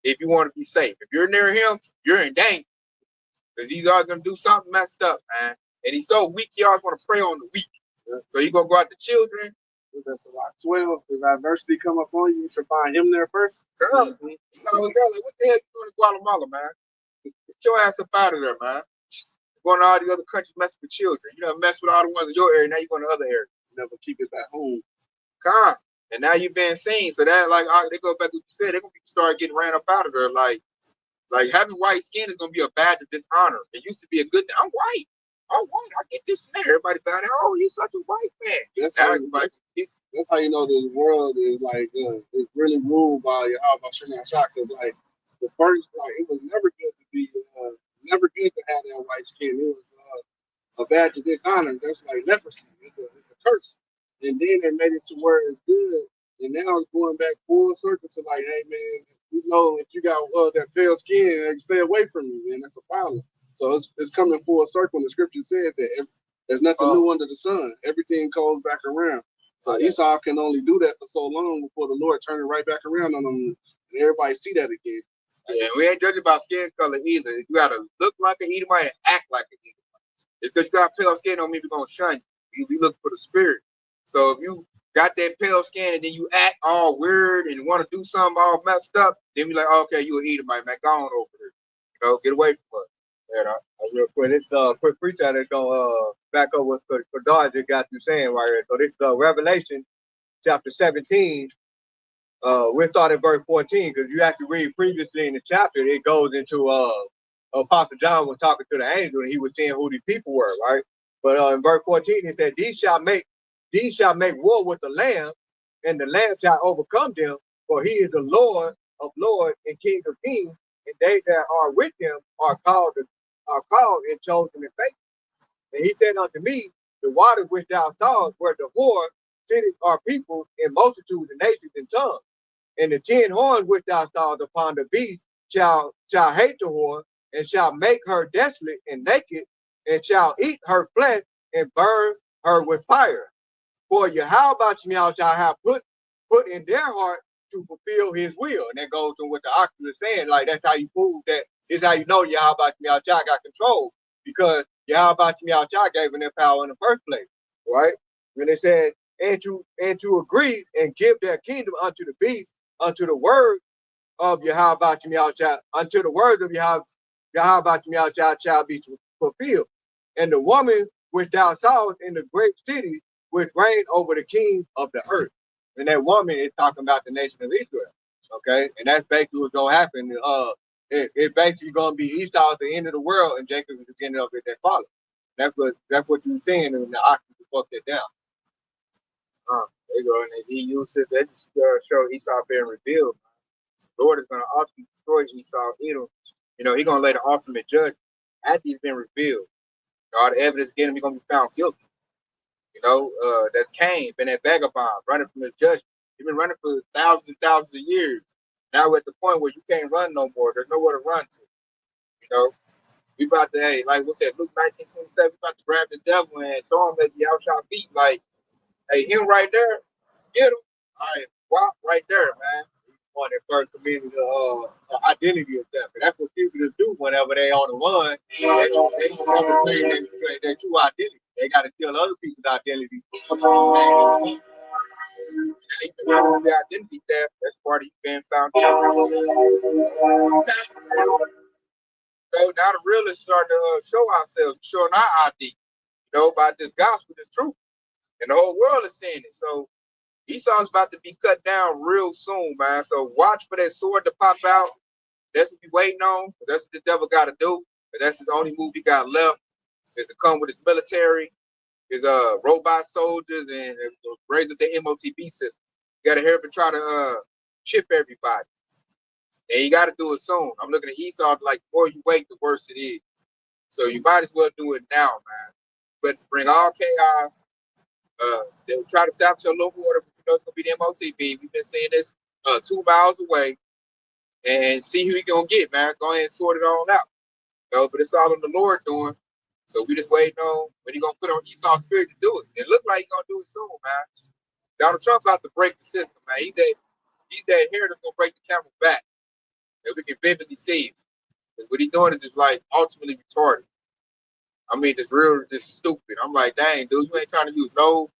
If you want to be safe, if you're near him, you're in danger because he's always gonna do something messed up, man. And he's so weak, he always want to prey on the weak. So he's gonna go out to children. That's a lot. 12. If adversity come up on you, you should find him there first. Girl, what the hell you doing in Guatemala, man? Get your ass up out of there, man. Going to all the other countries messing with children. Mess with all the ones in your area. Now you're going to other areas. Never keep it at home. And now you've been seen. So that, like, they go back to what you said. They're going to start getting ran up out of there. Like Like having white skin is gonna be a badge of dishonor. It used to be a good thing. I'm white. I'm white. I get this and that. Everybody found out, oh, you're such a white man. That's how, that's how you know the world is like is really ruled by Yahweh Shema Shah. Cause like the first, like it was never good to be, never good to have that white skin. It was a badge of dishonor. That's like leprosy. It's a curse. And then they made it to where it's good. And now it's going back full circle to like, hey man, you know, if you got that pale skin, like, stay away from you, man. That's a problem. So it's coming full circle. And the scripture said that there's nothing new under the sun. Everything goes back around. So Esau can only do that for so long before the Lord turn it right back around on them, and everybody see that again. Yeah, we ain't judging about skin color either. You gotta look like an Edomite and act like an Edomite. It's because you got pale skin don't mean we're gonna shun you. We look for the spirit. So if you got that pale skin and then you act all weird and want to do something all messed up, then we like, oh, okay, you an Edomite, man, go on over there. You know, get away from us. Yeah, real quick. This quick preacher that's gonna back up what Kadar just got you saying right here. So this Revelation chapter 17. We'll start at verse 14 because you have to read previously in the chapter. It goes into Apostle John was talking to the angel and he was saying who these people were, right? But in verse 14 it said, these shall make war with the Lamb, and the Lamb shall overcome them, for he is the Lord of lords and King of kings, and they that are with him are called and chosen and faithful. And he said unto me, the water which thou sawest where the whore cities are people in multitudes and nations and tongues. And the 10 horns which thou sawest upon the beast shall hate the whore, and shall make her desolate and naked, and shall eat her flesh and burn her with fire. For Yahweh shall have put in their heart to fulfill his will. And that goes to what the oxen is saying. Like that's how you prove that. This is how you know Yahweh got control. Because Yahweh gave them their power in the first place. Right? And it said, and to agree and give their kingdom unto the beast, unto the word of Yahweh until the words of Yahweh shall be fulfilled. And the woman which thou sawest in the great city, which reigned over the kings of the earth. And that woman is talking about the nation of Israel. Okay, and that's basically what's gonna happen. It's basically gonna be Esau at the end of the world, and Jacob is the beginning of it that follows. That's what you're saying, and the oxen fuck that down. There you go, and he uses that to show Esau being revealed. The Lord is going to ultimately destroy Esau, Edom. You know, he's going to lay the ultimate judgment after he's been revealed. All the evidence against him, he's going to be found guilty. You know, that's Cain, been that vagabond, running from his judgment. He's been running for thousands and thousands of years. Now we're at the point where you can't run no more. There's nowhere to run to. You know, we about to, hey, like what's that, Luke 19:27, we about to grab the devil and throw him at the outside feet. Like, hey, him right there, get him. All right, walk right there, man. On that first committed the identity of theft. And that's what people just do whenever they on the run. They don't claim their true identity. They got to steal other people's identity. The identity theft, that's part of you being found out. So now the real is starting to show ourselves, showing our ID. You know, about this gospel, this truth. And the whole world is seeing it. So Esau's about to be cut down real soon, man. So watch for that sword to pop out. That's what we waiting on. That's what the devil got to do. That's his only move he got left. Is to come with his military, his robot soldiers, and raise up the MOTB system. You got to hurry up and try to chip everybody. And you got to do it soon. I'm looking at Esau like the more you wait, the worse it is. So you might as well do it now, man. But to bring all chaos. They will try to stop your local order, but you know it's gonna be the MOTB. We've been seeing this 2 miles away, and see who he gonna get, man. Go ahead and sort it on out. You know, but it's all on the Lord doing. So we just waiting on when he gonna put on Esau's spirit to do it. It look like he gonna do it soon, man. Donald Trump about to break the system, man. He's that hair that's gonna break the camel back, and we can vividly see it. What he's doing is just like ultimately retarded. I mean, this stupid. I'm like, dang, dude, you ain't trying to use no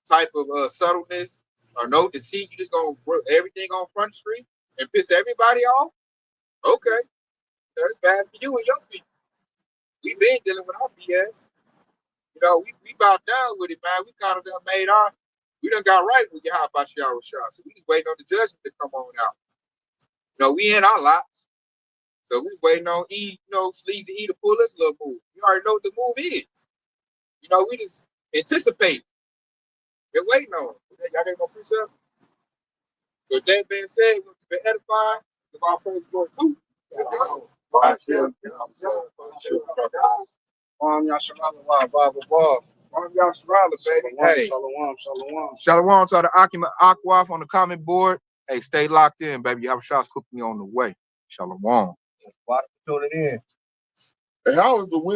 type of subtleness or no deceit. You just gonna put everything on Front Street and piss everybody off? Okay, that's bad for you and your people. We've been dealing with our BS. You know, we bowed down with it, man. We kind of we done got right with Yahweh Shah. So we just waiting on the judgment to come on out. You know, we in our lots. So we waiting on E, Sleazy E to pull this little move. You already know what the move is. We just anticipate. They're waiting on it. Y'all got no precept? So with that being said, we've been edified. The ball praise going too. Baby. Hey. Shalom to the Aquaf on the comment board. Hey, stay locked in, baby. You have shots cooking on the way. Shalom. Why tuning in? And how is the win?